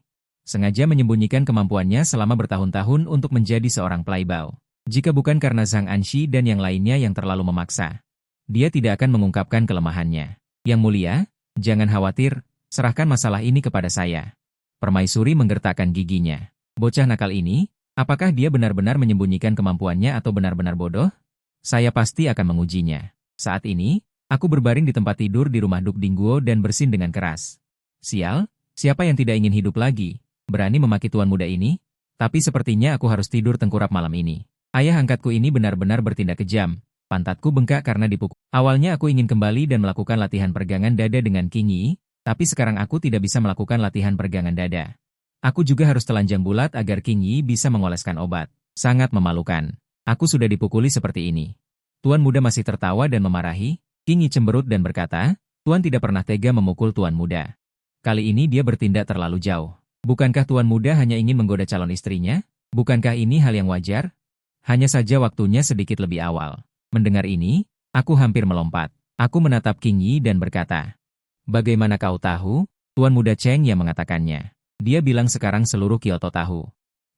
sengaja menyembunyikan kemampuannya selama bertahun-tahun untuk menjadi seorang pelaibau. Jika bukan karena Zhang Anxi dan yang lainnya yang terlalu memaksa, dia tidak akan mengungkapkan kelemahannya. Yang Mulia, jangan khawatir. Serahkan masalah ini kepada saya. Permaisuri menggertakkan giginya. Bocah nakal ini, apakah dia benar-benar menyembunyikan kemampuannya atau benar-benar bodoh? Saya pasti akan mengujinya. Saat ini, aku berbaring di tempat tidur di rumah Duk Dingguo dan bersin dengan keras. Sial, siapa yang tidak ingin hidup lagi? Berani memaki tuan muda ini? Tapi sepertinya aku harus tidur tengkurap malam ini. Ayah angkatku ini benar-benar bertindak kejam. Pantatku bengkak karena dipukul. Awalnya aku ingin kembali dan melakukan latihan pergangan dada dengan King Yi, tapi sekarang aku tidak bisa melakukan latihan pergangan dada. Aku juga harus telanjang bulat agar King Yi bisa mengoleskan obat. Sangat memalukan. Aku sudah dipukuli seperti ini. Tuan muda masih tertawa dan memarahi. King Yi cemberut dan berkata, Tuan tidak pernah tega memukul tuan muda. Kali ini dia bertindak terlalu jauh. Bukankah tuan muda hanya ingin menggoda calon istrinya? Bukankah ini hal yang wajar? Hanya saja waktunya sedikit lebih awal. Mendengar ini, aku hampir melompat. Aku menatap King Yi dan berkata, bagaimana kau tahu? Tuan muda Cheng yang mengatakannya. Dia bilang sekarang seluruh Kyoto tahu.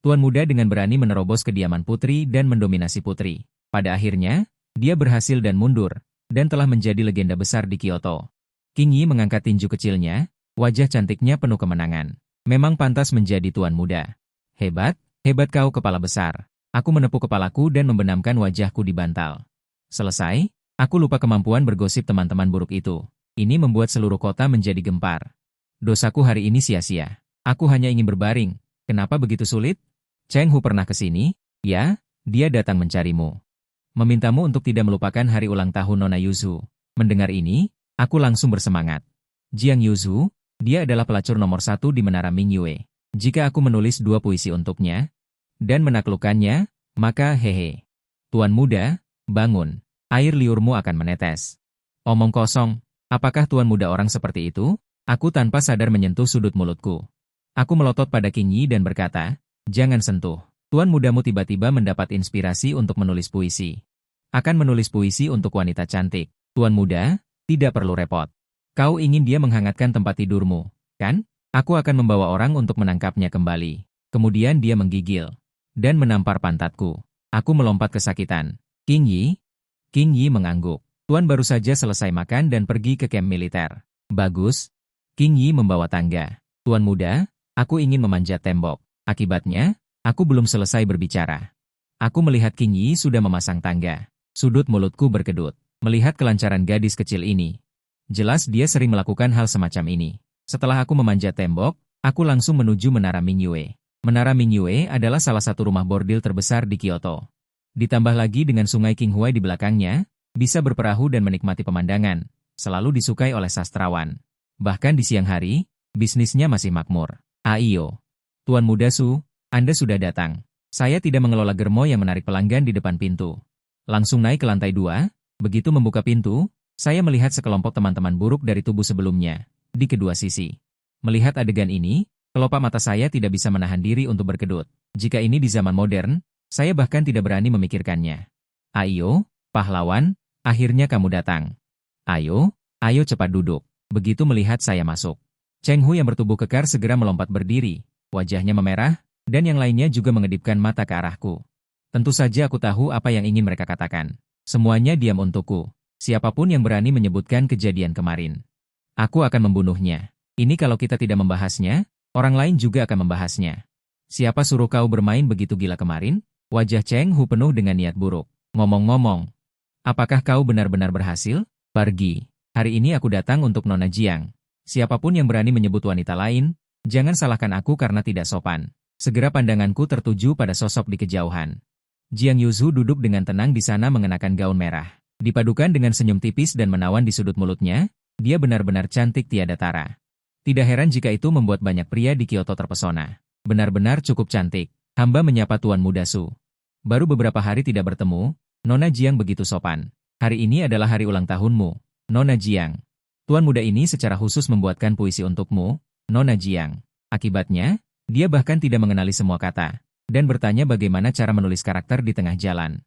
Tuan muda dengan berani menerobos kediaman putri dan mendominasi putri. Pada akhirnya, dia berhasil dan mundur, dan telah menjadi legenda besar di Kyoto. King Yi mengangkat tinju kecilnya, wajah cantiknya penuh kemenangan. Memang pantas menjadi tuan muda. Hebat, hebat kau kepala besar. Aku menepuk kepalaku dan membenamkan wajahku di bantal. Selesai, aku lupa kemampuan bergosip teman-teman buruk itu. Ini membuat seluruh kota menjadi gempar. Dosaku hari ini sia-sia. Aku hanya ingin berbaring. Kenapa begitu sulit? Cheng Hu pernah ke sini? Ya, dia datang mencarimu. Memintamu untuk tidak melupakan hari ulang tahun Nona Yuzu. Mendengar ini, aku langsung bersemangat. Jiang Yuzu, dia adalah pelacur nomor 1 di Menara Mingyue. Jika aku menulis 2 puisi untuknya, dan menaklukkannya, maka hehe. Tuan muda, bangun. Air liurmu akan menetes. Omong kosong, apakah tuan muda orang seperti itu? Aku tanpa sadar menyentuh sudut mulutku. Aku melotot pada Qing Yi dan berkata, jangan sentuh. Tuan mudamu tiba-tiba mendapat inspirasi untuk menulis puisi. Akan menulis puisi untuk wanita cantik. Tuan muda, tidak perlu repot. Kau ingin dia menghangatkan tempat tidurmu, kan? Aku akan membawa orang untuk menangkapnya kembali. Kemudian dia menggigil dan menampar pantatku. Aku melompat kesakitan. Qing Yi mengangguk. Tuan baru saja selesai makan dan pergi ke kamp militer. Bagus. Qing Yi membawa tangga. Tuan muda, aku ingin memanjat tembok. Akibatnya, aku belum selesai berbicara. Aku melihat Qing Yi sudah memasang tangga. Sudut mulutku berkedut. Melihat kelancaran gadis kecil ini. Jelas dia sering melakukan hal semacam ini. Setelah aku memanjat tembok, aku langsung menuju Menara Mingyue. Menara Mingyue adalah salah satu rumah bordil terbesar di Kyoto. Ditambah lagi dengan sungai Qinghai di belakangnya, bisa berperahu dan menikmati pemandangan, selalu disukai oleh sastrawan. Bahkan di siang hari, bisnisnya masih makmur. Aiyo. Tuan muda Su, Anda sudah datang. Saya tidak mengelola germo yang menarik pelanggan di depan pintu. Langsung naik ke lantai 2, begitu membuka pintu, saya melihat sekelompok teman-teman buruk dari tubuh sebelumnya, di kedua sisi. Melihat adegan ini, kelopak mata saya tidak bisa menahan diri untuk berkedut. Jika ini di zaman modern, saya bahkan tidak berani memikirkannya. Ayo, pahlawan, akhirnya kamu datang. Ayo cepat duduk. Begitu melihat saya masuk. Cheng Hu yang bertubuh kekar segera melompat berdiri, wajahnya memerah, dan yang lainnya juga mengedipkan mata ke arahku. Tentu saja aku tahu apa yang ingin mereka katakan. Semuanya diam untukku. Siapapun yang berani menyebutkan kejadian kemarin, aku akan membunuhnya. Ini kalau kita tidak membahasnya, orang lain juga akan membahasnya. Siapa suruh kau bermain begitu gila kemarin? Wajah Cheng Hu penuh dengan niat buruk. Ngomong-ngomong, apakah kau benar-benar berhasil? Pergi. Hari ini aku datang untuk Nona Jiang. Siapapun yang berani menyebut wanita lain, jangan salahkan aku karena tidak sopan. Segera pandanganku tertuju pada sosok di kejauhan. Jiang Yuzu duduk dengan tenang di sana mengenakan gaun merah. Dipadukan dengan senyum tipis dan menawan di sudut mulutnya, dia benar-benar cantik tiada tara. Tidak heran jika itu membuat banyak pria di Kyoto terpesona. Benar-benar cukup cantik. Hamba menyapa Tuan Muda Su. Baru beberapa hari tidak bertemu, Nona Jiang begitu sopan. Hari ini adalah hari ulang tahunmu, Nona Jiang. Tuan muda ini secara khusus membuatkan puisi untukmu, Nona Jiang. Akibatnya, dia bahkan tidak mengenali semua kata, dan bertanya bagaimana cara menulis karakter di tengah jalan.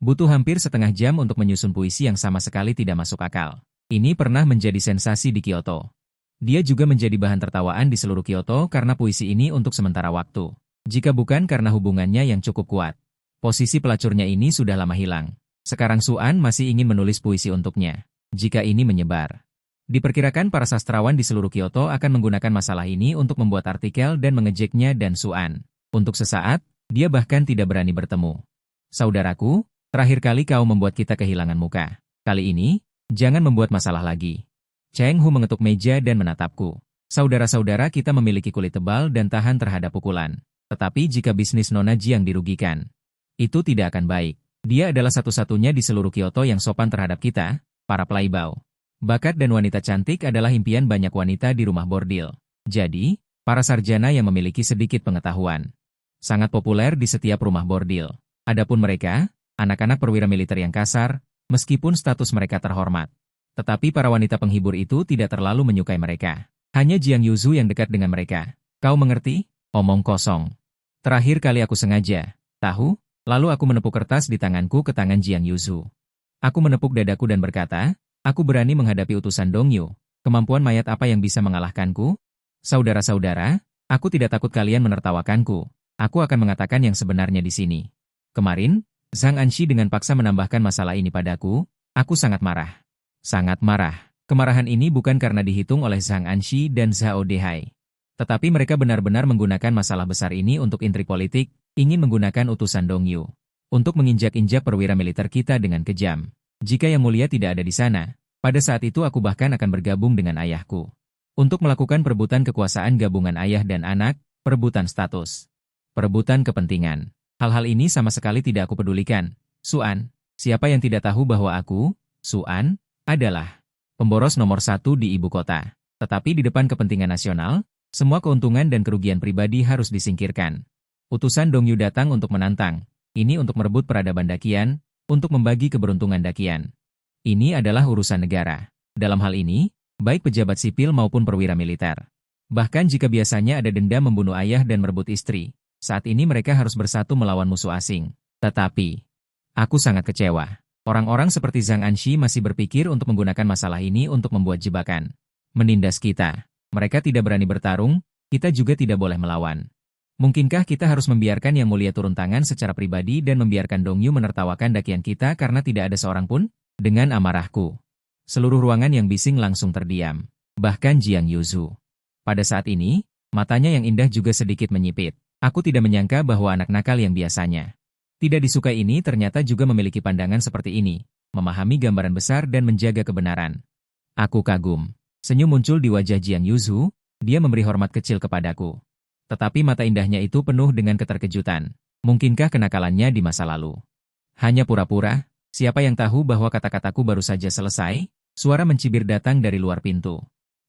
Butuh hampir setengah jam untuk menyusun puisi yang sama sekali tidak masuk akal. Ini pernah menjadi sensasi di Kyoto. Dia juga menjadi bahan tertawaan di seluruh Kyoto karena puisi ini untuk sementara waktu. Jika bukan karena hubungannya yang cukup kuat. Posisi pelacurnya ini sudah lama hilang. Sekarang Suan masih ingin menulis puisi untuknya. Jika ini menyebar. Diperkirakan para sastrawan di seluruh Kyoto akan menggunakan masalah ini untuk membuat artikel dan mengejeknya dan Suan. Untuk sesaat, dia bahkan tidak berani bertemu. Saudaraku, terakhir kali kau membuat kita kehilangan muka. Kali ini, jangan membuat masalah lagi. Cheng Hu mengetuk meja dan menatapku. Saudara-saudara kita memiliki kulit tebal dan tahan terhadap pukulan. Tetapi jika bisnis Nona Jiang dirugikan, itu tidak akan baik. Dia adalah satu-satunya di seluruh Kyoto yang sopan terhadap kita, para pelaibau. Bakat dan wanita cantik adalah impian banyak wanita di rumah bordil. Jadi, para sarjana yang memiliki sedikit pengetahuan. Sangat populer di setiap rumah bordil. Adapun mereka, anak-anak perwira militer yang kasar, meskipun status mereka terhormat. Tetapi para wanita penghibur itu tidak terlalu menyukai mereka. Hanya Jiang Yuzu yang dekat dengan mereka. Kau mengerti? Omong kosong. Terakhir kali aku sengaja, tahu? Lalu aku menepuk kertas di tanganku ke tangan Jiang Yuzu. Aku menepuk dadaku dan berkata, aku berani menghadapi utusan Dongyu. Kemampuan mayat apa yang bisa mengalahkanku? Saudara-saudara, aku tidak takut kalian menertawakanku. Aku akan mengatakan yang sebenarnya di sini. Kemarin, Zhang Anxi dengan paksa menambahkan masalah ini padaku, aku sangat marah. Sangat marah. Kemarahan ini bukan karena dihitung oleh Zhang Anxi dan Zhao Dehai. Tetapi mereka benar-benar menggunakan masalah besar ini untuk intrik politik, ingin menggunakan utusan Dongyu untuk menginjak-injak perwira militer kita dengan kejam. Jika Yang Mulia tidak ada di sana, pada saat itu aku bahkan akan bergabung dengan ayahku untuk melakukan perebutan kekuasaan gabungan ayah dan anak, perebutan status, perebutan kepentingan. Hal-hal ini sama sekali tidak aku pedulikan. Suan, siapa yang tidak tahu bahwa aku, Suan, adalah pemboros nomor satu di ibu kota. Tetapi di depan kepentingan nasional, semua keuntungan dan kerugian pribadi harus disingkirkan. Utusan Dongyu datang untuk menantang. Ini untuk merebut peradaban Dakian, untuk membagi keberuntungan Dakian. Ini adalah urusan negara. Dalam hal ini, baik pejabat sipil maupun perwira militer. Bahkan jika biasanya ada dendam membunuh ayah dan merebut istri, saat ini mereka harus bersatu melawan musuh asing. Tetapi, aku sangat kecewa. Orang-orang seperti Zhang Anxi masih berpikir untuk menggunakan masalah ini untuk membuat jebakan. Menindas kita. Mereka tidak berani bertarung, kita juga tidak boleh melawan. Mungkinkah kita harus membiarkan Yang Mulia turun tangan secara pribadi dan membiarkan Dongyu menertawakan dakian kita karena tidak ada seorang pun? Dengan amarahku, seluruh ruangan yang bising langsung terdiam. Bahkan Jiang Yuzu. Pada saat ini, matanya yang indah juga sedikit menyipit. Aku tidak menyangka bahwa anak nakal yang biasanya tidak disukai ini ternyata juga memiliki pandangan seperti ini, memahami gambaran besar dan menjaga kebenaran. Aku kagum. Senyum muncul di wajah Jiang Yuzu, dia memberi hormat kecil kepadaku. Tetapi mata indahnya itu penuh dengan keterkejutan. Mungkinkah kenakalannya di masa lalu hanya pura-pura? Siapa yang tahu bahwa kata-kataku baru saja selesai? Suara mencibir datang dari luar pintu.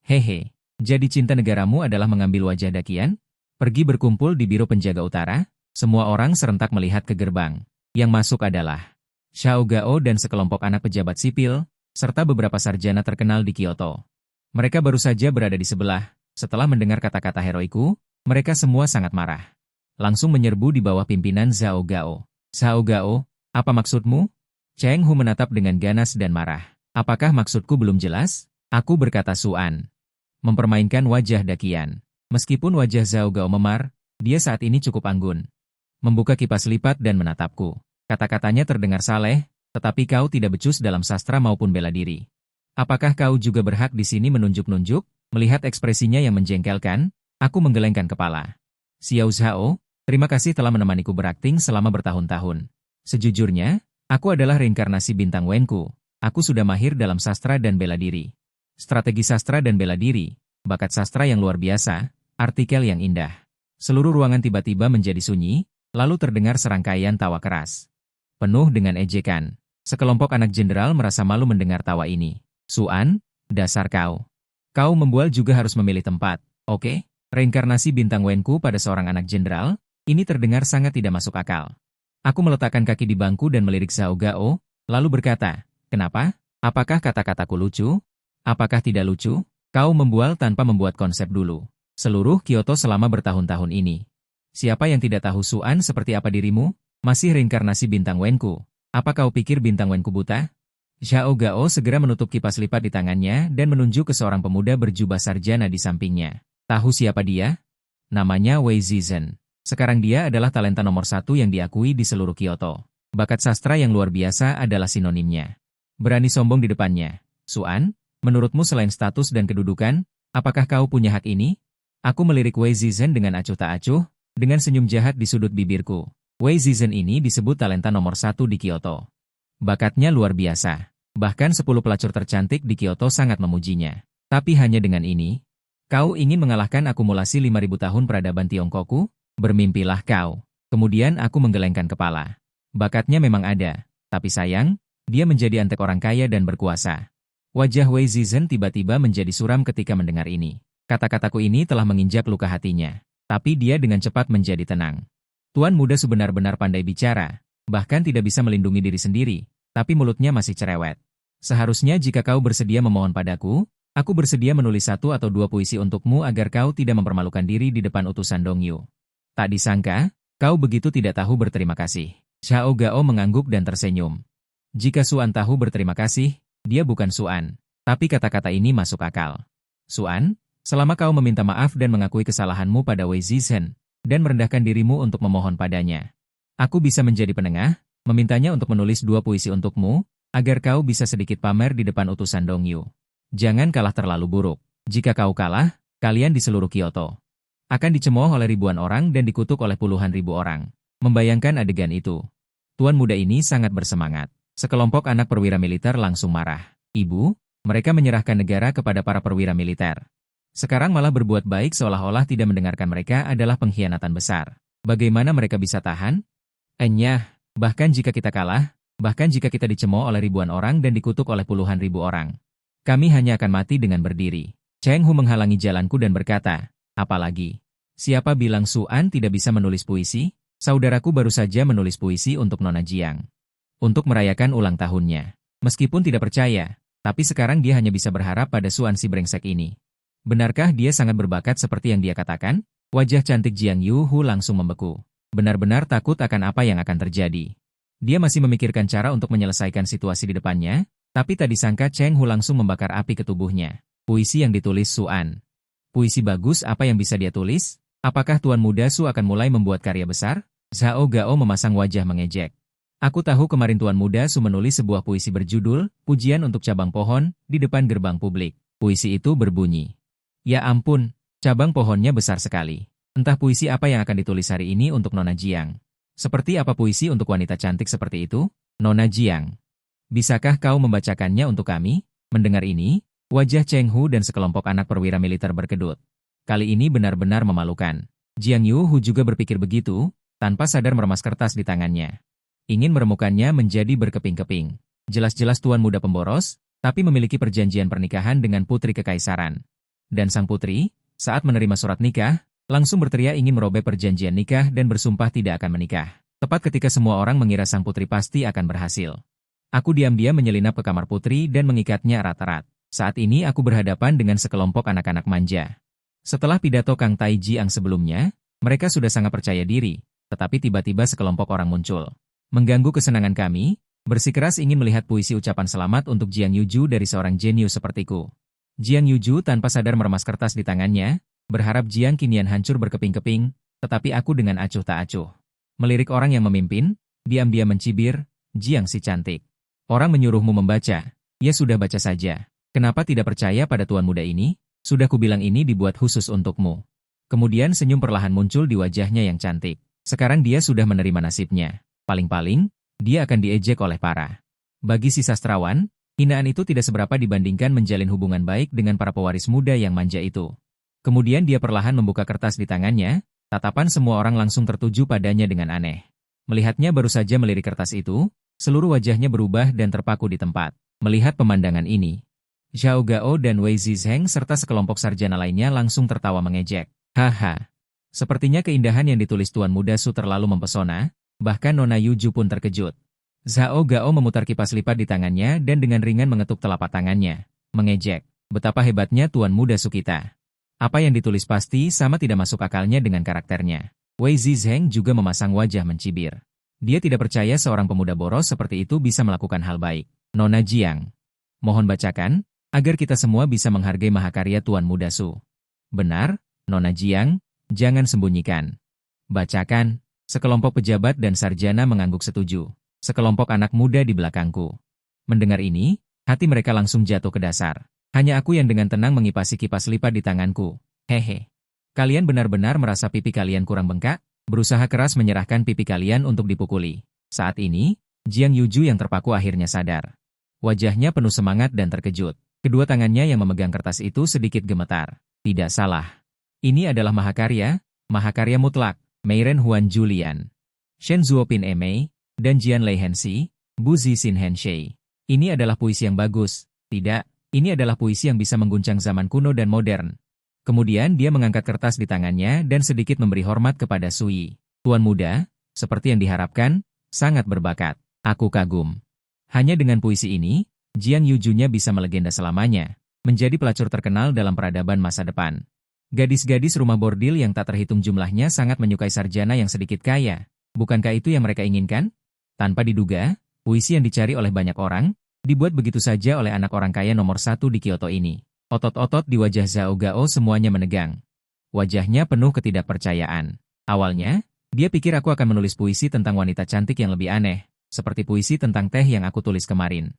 Hehe, jadi cinta negaramu adalah mengambil wajah Dakian? Pergi berkumpul di biro penjaga utara? Semua orang serentak melihat ke gerbang. Yang masuk adalah Xiao Gao dan sekelompok anak pejabat sipil, serta beberapa sarjana terkenal di Kyoto. Mereka baru saja berada di sebelah. Setelah mendengar kata-kata heroiku, mereka semua sangat marah. Langsung menyerbu di bawah pimpinan Xiao Gao. Xiao Gao, apa maksudmu? Cheng Hu menatap dengan ganas dan marah. Apakah maksudku belum jelas? Aku berkata Suan. Mempermainkan wajah Dakian. Meskipun wajah Xiao Gao memar, dia saat ini cukup anggun. Membuka kipas lipat dan menatapku. Kata-katanya terdengar saleh, tetapi kau tidak becus dalam sastra maupun bela diri. Apakah kau juga berhak di sini menunjuk-nunjuk? Melihat ekspresinya yang menjengkelkan, aku menggelengkan kepala. Xiao Zhao, terima kasih telah menemaniku berakting selama bertahun-tahun. Sejujurnya, aku adalah reinkarnasi bintang Wenku. Aku sudah mahir dalam sastra dan bela diri. Strategi sastra dan bela diri, bakat sastra yang luar biasa, artikel yang indah. Seluruh ruangan tiba-tiba menjadi sunyi, lalu terdengar serangkaian tawa keras. Penuh dengan ejekan. Sekelompok anak jenderal merasa malu mendengar tawa ini. Suan, dasar kau. Kau membual juga harus memilih tempat, oke? Reinkarnasi bintang Wenku pada seorang anak jenderal, ini terdengar sangat tidak masuk akal. Aku meletakkan kaki di bangku dan melirik Xiao Gao, lalu berkata, kenapa? Apakah kata-kataku lucu? Apakah tidak lucu? Kau membual tanpa membuat konsep dulu. Seluruh Kyoto selama bertahun-tahun ini. Siapa yang tidak tahu Suan seperti apa dirimu? Masih reinkarnasi bintang Wenku. Apa kau pikir bintang Wenku buta? Xiao Gao segera menutup kipas lipat di tangannya dan menunjuk ke seorang pemuda berjubah sarjana di sampingnya. Tahu siapa dia? Namanya Wei Zizhen. Sekarang dia adalah talenta nomor satu yang diakui di seluruh Kyoto. Bakat sastra yang luar biasa adalah sinonimnya. Berani sombong di depannya. Suan, menurutmu selain status dan kedudukan, apakah kau punya hak ini? Aku melirik Wei Zizhen dengan acuh tak acuh, dengan senyum jahat di sudut bibirku. Wei Zizhen ini disebut talenta nomor satu di Kyoto. Bakatnya luar biasa. Bahkan 10 pelacur tercantik di Kyoto sangat memujinya. Tapi hanya dengan ini, kau ingin mengalahkan akumulasi 5.000 tahun peradaban Tiongkokku? Bermimpilah kau. Kemudian aku menggelengkan kepala. Bakatnya memang ada, tapi sayang, dia menjadi antek orang kaya dan berkuasa. Wajah Wei Zizhen tiba-tiba menjadi suram ketika mendengar ini. Kata-kataku ini telah menginjak luka hatinya. Tapi dia dengan cepat menjadi tenang. Tuan muda sebenar-benar pandai bicara, bahkan tidak bisa melindungi diri sendiri, tapi mulutnya masih cerewet. Seharusnya jika kau bersedia memohon padaku, aku bersedia menulis 1 atau 2 puisi untukmu agar kau tidak mempermalukan diri di depan utusan Dongyu. Tak disangka, kau begitu tidak tahu berterima kasih. Xiao Gao mengangguk dan tersenyum. Jika Suan tahu berterima kasih, dia bukan Suan. Tapi kata-kata ini masuk akal. Suan, selama kau meminta maaf dan mengakui kesalahanmu pada Wei Zizhen, dan merendahkan dirimu untuk memohon padanya, aku bisa menjadi penengah, memintanya untuk menulis 2 puisi untukmu, agar kau bisa sedikit pamer di depan utusan Dongyu. Jangan kalah terlalu buruk. Jika kau kalah, kalian di seluruh Kyoto Akan dicemooh oleh ribuan orang dan dikutuk oleh puluhan ribu orang. Membayangkan adegan itu, tuan muda ini sangat bersemangat. Sekelompok anak perwira militer langsung marah. Ibu, mereka menyerahkan negara kepada para perwira militer. Sekarang malah berbuat baik seolah-olah tidak mendengarkan mereka adalah pengkhianatan besar. Bagaimana mereka bisa tahan? Enyah, bahkan jika kita kalah, bahkan jika kita dicemooh oleh ribuan orang dan dikutuk oleh puluhan ribu orang, kami hanya akan mati dengan berdiri. Cheng Hu menghalangi jalanku dan berkata, apalagi? Siapa bilang Suan tidak bisa menulis puisi? Saudaraku baru saja menulis puisi untuk Nona Jiang. Untuk merayakan ulang tahunnya. Meskipun tidak percaya, tapi sekarang dia hanya bisa berharap pada Suan si brengsek ini. Benarkah dia sangat berbakat seperti yang dia katakan? Wajah cantik Jiang Yuhu langsung membeku. Benar-benar takut akan apa yang akan terjadi. Dia masih memikirkan cara untuk menyelesaikan situasi di depannya, tapi tak disangka Cheng Hu langsung membakar api ke tubuhnya. Puisi yang ditulis Suan. Puisi bagus apa yang bisa dia tulis? Apakah Tuan Muda Su akan mulai membuat karya besar? Zhao Gao memasang wajah mengejek. Aku tahu kemarin Tuan Muda Su menulis sebuah puisi berjudul, Pujian untuk Cabang Pohon, di depan gerbang publik. Puisi itu berbunyi. Ya ampun, cabang pohonnya besar sekali. Entah puisi apa yang akan ditulis hari ini untuk Nona Jiang. Seperti apa puisi untuk wanita cantik seperti itu? Nona Jiang. Bisakah kau membacakannya untuk kami? Mendengar ini, wajah Cheng Hu dan sekelompok anak perwira militer berkedut. Kali ini benar-benar memalukan. Jiang Yuhu juga berpikir begitu, tanpa sadar meremas kertas di tangannya. Ingin meremukannya menjadi berkeping-keping. Jelas-jelas tuan muda pemboros, tapi memiliki perjanjian pernikahan dengan putri kekaisaran. Dan sang putri, saat menerima surat nikah, langsung berteriak ingin merobek perjanjian nikah dan bersumpah tidak akan menikah. Tepat ketika semua orang mengira sang putri pasti akan berhasil. Aku diam-diam menyelinap ke kamar putri dan mengikatnya erat-erat. Saat ini aku berhadapan dengan sekelompok anak-anak manja. Setelah pidato Kang Tai Jiang sebelumnya, mereka sudah sangat percaya diri, tetapi tiba-tiba sekelompok orang muncul. Mengganggu kesenangan kami, bersikeras ingin melihat puisi ucapan selamat untuk Jiang Yuju dari seorang jenius sepertiku. Jiang Yuju tanpa sadar meremas kertas di tangannya, berharap Jiang Qinian hancur berkeping-keping, tetapi aku dengan acuh tak acuh. Melirik orang yang memimpin, diam-diam mencibir, Jiang si cantik. Orang menyuruhmu membaca, ya sudah baca saja. Kenapa tidak percaya pada tuan muda ini? Sudah kubilang ini dibuat khusus untukmu. Kemudian senyum perlahan muncul di wajahnya yang cantik. Sekarang dia sudah menerima nasibnya. Paling-paling, dia akan diejek oleh para. Bagi si sastrawan, hinaan itu tidak seberapa dibandingkan menjalin hubungan baik dengan para pewaris muda yang manja itu. Kemudian dia perlahan membuka kertas di tangannya, tatapan semua orang langsung tertuju padanya dengan aneh. Melihatnya baru saja melirik kertas itu, seluruh wajahnya berubah dan terpaku di tempat. Melihat pemandangan ini, Zhao Gao dan Wei Zizheng serta sekelompok sarjana lainnya langsung tertawa mengejek. Haha. Sepertinya keindahan yang ditulis Tuan Muda Su terlalu mempesona, bahkan Nona Yuju pun terkejut. Zhao Gao memutar kipas lipat di tangannya dan dengan ringan mengetuk telapak tangannya. Mengejek, betapa hebatnya Tuan Muda Su kita. Apa yang ditulis pasti sama tidak masuk akalnya dengan karakternya. Wei Zizheng juga memasang wajah mencibir. Dia tidak percaya seorang pemuda boros seperti itu bisa melakukan hal baik. Nona Jiang, mohon bacakan, agar kita semua bisa menghargai mahakarya Tuan Muda Su. Benar, Nona Jiang, jangan sembunyikan. Bacakan, sekelompok pejabat dan sarjana mengangguk setuju. Sekelompok anak muda di belakangku. Mendengar ini, hati mereka langsung jatuh ke dasar. Hanya aku yang dengan tenang mengipasi kipas lipat di tanganku. Hehe. Kalian benar-benar merasa pipi kalian kurang bengkak? Berusaha keras menyerahkan pipi kalian untuk dipukuli. Saat ini, Jiang Yuju yang terpaku akhirnya sadar. Wajahnya penuh semangat dan terkejut. Kedua tangannya yang memegang kertas itu sedikit gemetar. Tidak salah. Ini adalah mahakarya mutlak, Meiren Huan Julian, Shen Zuopin Emei, dan Jian Lei Hensi, Bu Zixin Henshei. Ini adalah puisi yang bagus. Tidak, ini adalah puisi yang bisa mengguncang zaman kuno dan modern. Kemudian dia mengangkat kertas di tangannya dan sedikit memberi hormat kepada Sui. Tuan muda, seperti yang diharapkan, sangat berbakat. Aku kagum. Hanya dengan puisi ini, Jiang Yujunya bisa melegenda selamanya, menjadi pelacur terkenal dalam peradaban masa depan. Gadis-gadis rumah bordil yang tak terhitung jumlahnya sangat menyukai sarjana yang sedikit kaya. Bukankah itu yang mereka inginkan? Tanpa diduga, puisi yang dicari oleh banyak orang, dibuat begitu saja oleh anak orang kaya nomor 1 di Kyoto ini. Otot-otot di wajah Zhao Gao semuanya menegang. Wajahnya penuh ketidakpercayaan. Awalnya, dia pikir aku akan menulis puisi tentang wanita cantik yang lebih aneh, seperti puisi tentang teh yang aku tulis kemarin.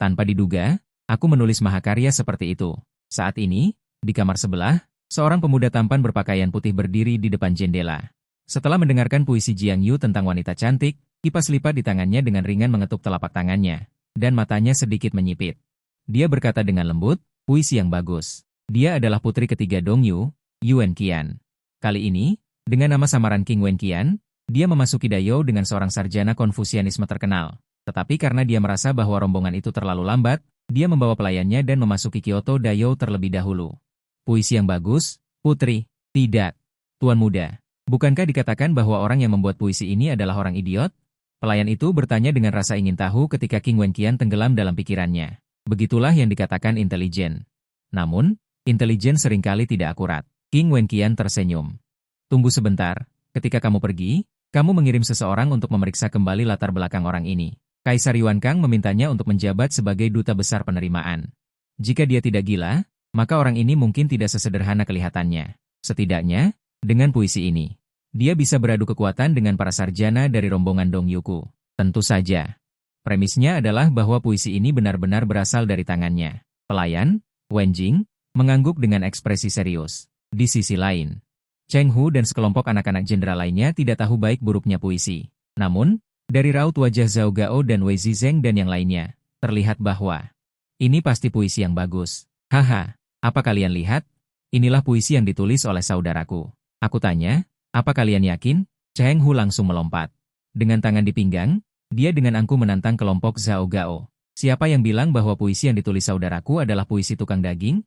Tanpa diduga, aku menulis mahakarya seperti itu. Saat ini, di kamar sebelah, Seorang pemuda tampan berpakaian putih berdiri di depan jendela. Setelah mendengarkan puisi Jiang Yu tentang wanita cantik, kipas lipat di tangannya dengan ringan mengetuk telapak tangannya, dan matanya sedikit menyipit. Dia berkata dengan lembut, puisi yang bagus. Dia adalah putri ketiga Dong Yu, Yuan Qian. Kali ini, dengan nama samaran King Wen Qian, dia memasuki Dayou dengan seorang sarjana Konfusianisme terkenal. Tetapi karena dia merasa bahwa rombongan itu terlalu lambat, dia membawa pelayannya dan memasuki Kyoto Dayou terlebih dahulu. Puisi yang bagus, putri. Tidak. Tuan muda, bukankah dikatakan bahwa orang yang membuat puisi ini adalah orang idiot? Pelayan itu bertanya dengan rasa ingin tahu ketika King Wen Qian tenggelam dalam pikirannya. Begitulah yang dikatakan intelijen. Namun, intelijen seringkali tidak akurat. King Wen Qian tersenyum. Tunggu sebentar, ketika kamu pergi, kamu mengirim seseorang untuk memeriksa kembali latar belakang orang ini. Kaisar Yuan Kang memintanya untuk menjabat sebagai duta besar penerimaan. Jika dia tidak gila, maka orang ini mungkin tidak sesederhana kelihatannya. Setidaknya, dengan puisi ini, dia bisa beradu kekuatan dengan para sarjana dari rombongan Dong Yuku. Tentu saja. Premisnya adalah bahwa puisi ini benar-benar berasal dari tangannya. Pelayan, Wen Jing, mengangguk dengan ekspresi serius. Di sisi lain, Cheng Hu dan sekelompok anak-anak jenderal lainnya tidak tahu baik buruknya puisi. Namun, dari raut wajah Zhao Gao dan Wei Zizeng dan yang lainnya, terlihat bahwa ini pasti puisi yang bagus. Haha. Apa kalian lihat? Inilah puisi yang ditulis oleh saudaraku. Aku tanya, apa kalian yakin? Cheng Hu langsung melompat. Dengan tangan di pinggang, dia dengan angkuh menantang kelompok Zhao Gao. Siapa yang bilang bahwa puisi yang ditulis saudaraku adalah puisi tukang daging?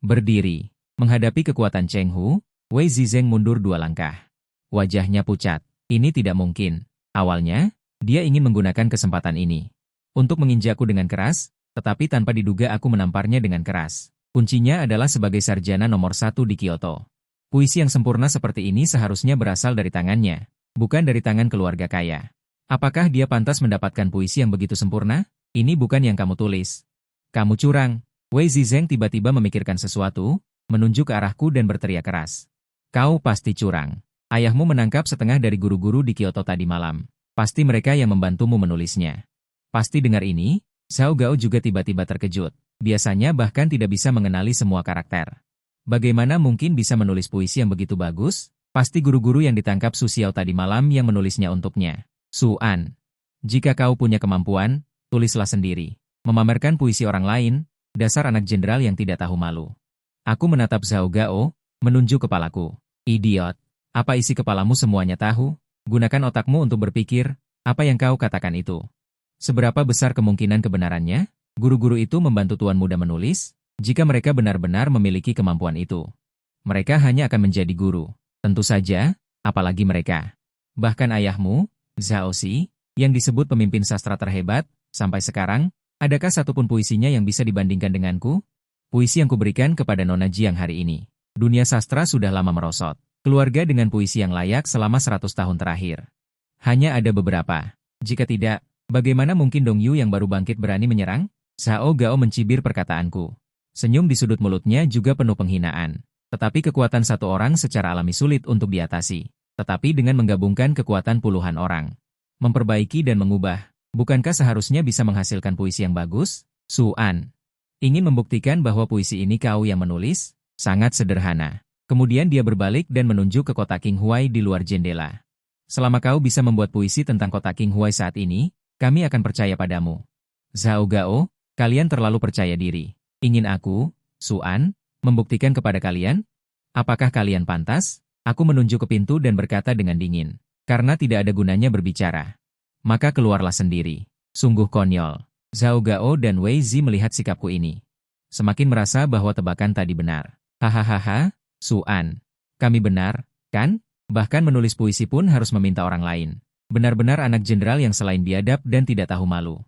Berdiri. Menghadapi kekuatan Cheng Hu, Wei Zizeng mundur 2 langkah. Wajahnya pucat. Ini tidak mungkin. Awalnya, dia ingin menggunakan kesempatan ini untuk menginjakku dengan keras, tetapi tanpa diduga aku menamparnya dengan keras. Kuncinya adalah sebagai sarjana nomor 1 di Kyoto. Puisi yang sempurna seperti ini seharusnya berasal dari tangannya, bukan dari tangan keluarga kaya. Apakah dia pantas mendapatkan puisi yang begitu sempurna? Ini bukan yang kamu tulis. Kamu curang. Wei Zizeng tiba-tiba memikirkan sesuatu, menunjuk ke arahku dan berteriak keras. Kau pasti curang. Ayahmu menangkap setengah dari guru-guru di Kyoto tadi malam. Pasti mereka yang membantumu menulisnya. Pasti dengar ini, Zhao Gao juga tiba-tiba terkejut. Biasanya bahkan tidak bisa mengenali semua karakter. Bagaimana mungkin bisa menulis puisi yang begitu bagus? Pasti guru-guru yang ditangkap Su Xiao tadi malam yang menulisnya untuknya. Su An, jika kau punya kemampuan, tulislah sendiri. Memamerkan puisi orang lain, dasar anak jenderal yang tidak tahu malu. Aku menatap Zhao Gao, menunjuk kepalaku. Idiot, apa isi kepalamu semuanya tahu? Gunakan otakmu untuk berpikir, apa yang kau katakan itu. Seberapa besar kemungkinan kebenarannya? Guru-guru itu membantu tuan muda menulis, jika mereka benar-benar memiliki kemampuan itu. Mereka hanya akan menjadi guru. Tentu saja, apalagi mereka. Bahkan ayahmu, Zhao Xi, yang disebut pemimpin sastra terhebat, sampai sekarang, adakah satupun puisinya yang bisa dibandingkan denganku? Puisi yang kuberikan kepada Nona Jiang hari ini. Dunia sastra sudah lama merosot. Keluarga dengan puisi yang layak selama 100 tahun terakhir. Hanya ada beberapa. Jika tidak, bagaimana mungkin Dong Yu yang baru bangkit berani menyerang? Zhao Gao mencibir perkataanku. Senyum di sudut mulutnya juga penuh penghinaan. Tetapi kekuatan satu orang secara alami sulit untuk diatasi. Tetapi dengan menggabungkan kekuatan puluhan orang, memperbaiki dan mengubah, bukankah seharusnya bisa menghasilkan puisi yang bagus? Su An, ingin membuktikan bahwa puisi ini kau yang menulis? Sangat sederhana. Kemudian dia berbalik dan menunjuk ke kota King Huai di luar jendela. Selama kau bisa membuat puisi tentang kota King Huai saat ini, kami akan percaya padamu. Zhao Gao, kalian terlalu percaya diri. Ingin aku, Su An, membuktikan kepada kalian? Apakah kalian pantas? Aku menunjuk ke pintu dan berkata dengan dingin. Karena tidak ada gunanya berbicara. Maka keluarlah sendiri. Sungguh konyol. Zhao Gao dan Wei Zi melihat sikapku ini. Semakin merasa bahwa tebakan tadi benar. Hahaha, Su An. Kami benar, kan? Bahkan menulis puisi pun harus meminta orang lain. Benar-benar anak jenderal yang selain biadab dan tidak tahu malu.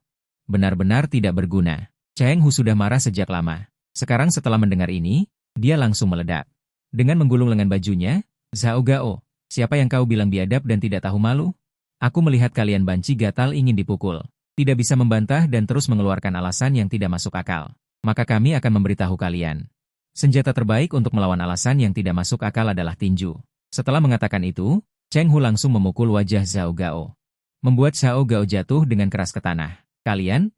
Benar-benar tidak berguna. Cheng Hu sudah marah sejak lama. Sekarang setelah mendengar ini, dia langsung meledak. Dengan menggulung lengan bajunya, Zhao Gao, siapa yang kau bilang biadab dan tidak tahu malu? Aku melihat kalian banci gatal ingin dipukul. Tidak bisa membantah dan terus mengeluarkan alasan yang tidak masuk akal. Maka kami akan memberitahu kalian. Senjata terbaik untuk melawan alasan yang tidak masuk akal adalah tinju. Setelah mengatakan itu, Cheng Hu langsung memukul wajah Zhao Gao. Membuat Zhao Gao jatuh dengan keras ke tanah. Kalian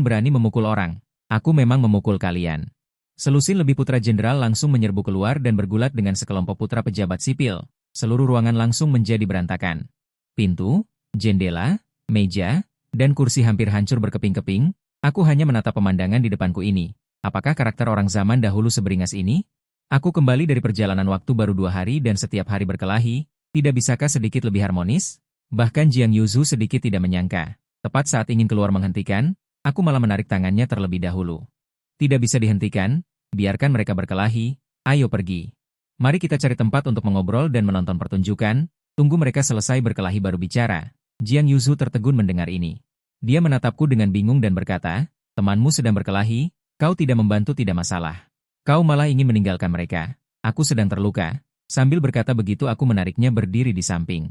berani memukul orang. Aku memang memukul kalian. Selusin lebih putra jenderal langsung menyerbu keluar dan bergulat dengan sekelompok putra pejabat sipil. Seluruh ruangan langsung menjadi berantakan. Pintu, jendela, meja, dan kursi hampir hancur berkeping-keping. Aku hanya menatap pemandangan di depanku ini. Apakah karakter orang zaman dahulu seberingas ini? Aku kembali dari perjalanan waktu baru 2 hari dan setiap hari berkelahi. Tidak bisakah sedikit lebih harmonis? Bahkan Jiang Yuzu sedikit tidak menyangka. Tepat saat ingin keluar menghentikan, aku malah menarik tangannya terlebih dahulu. Tidak bisa dihentikan, biarkan mereka berkelahi, ayo pergi. Mari kita cari tempat untuk mengobrol dan menonton pertunjukan, tunggu mereka selesai berkelahi baru bicara. Jiang Yuzu tertegun mendengar ini. Dia menatapku dengan bingung dan berkata, temanmu sedang berkelahi, kau tidak membantu tidak masalah. Kau malah ingin meninggalkan mereka. Aku sedang terluka. Sambil berkata begitu aku menariknya berdiri di samping.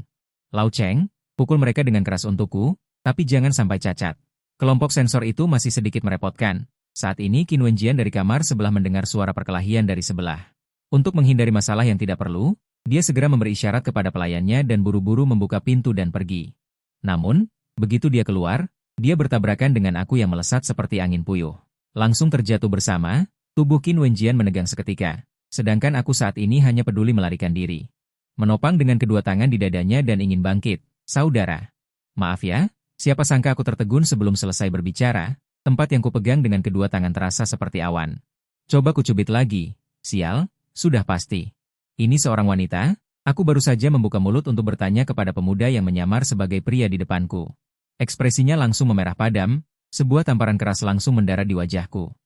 Lao Cheng, pukul mereka dengan keras untukku, tapi jangan sampai cacat. Kelompok sensor itu masih sedikit merepotkan. Saat ini Qin Wenjian dari kamar sebelah mendengar suara perkelahian dari sebelah. Untuk menghindari masalah yang tidak perlu, dia segera memberi isyarat kepada pelayannya dan buru-buru membuka pintu dan pergi. Namun, begitu dia keluar, dia bertabrakan dengan aku yang melesat seperti angin puyuh. Langsung terjatuh bersama, tubuh Qin Wenjian menegang seketika. Sedangkan aku saat ini hanya peduli melarikan diri. Menopang dengan kedua tangan di dadanya dan ingin bangkit. Saudara. Maaf ya, siapa sangka aku tertegun sebelum selesai berbicara. Tempat yang kupegang dengan kedua tangan terasa seperti awan. Coba kucubit lagi. Sial, sudah pasti. Ini seorang wanita, aku baru saja membuka mulut untuk bertanya kepada pemuda yang menyamar sebagai pria di depanku. Ekspresinya langsung memerah padam, sebuah tamparan keras langsung mendarat di wajahku.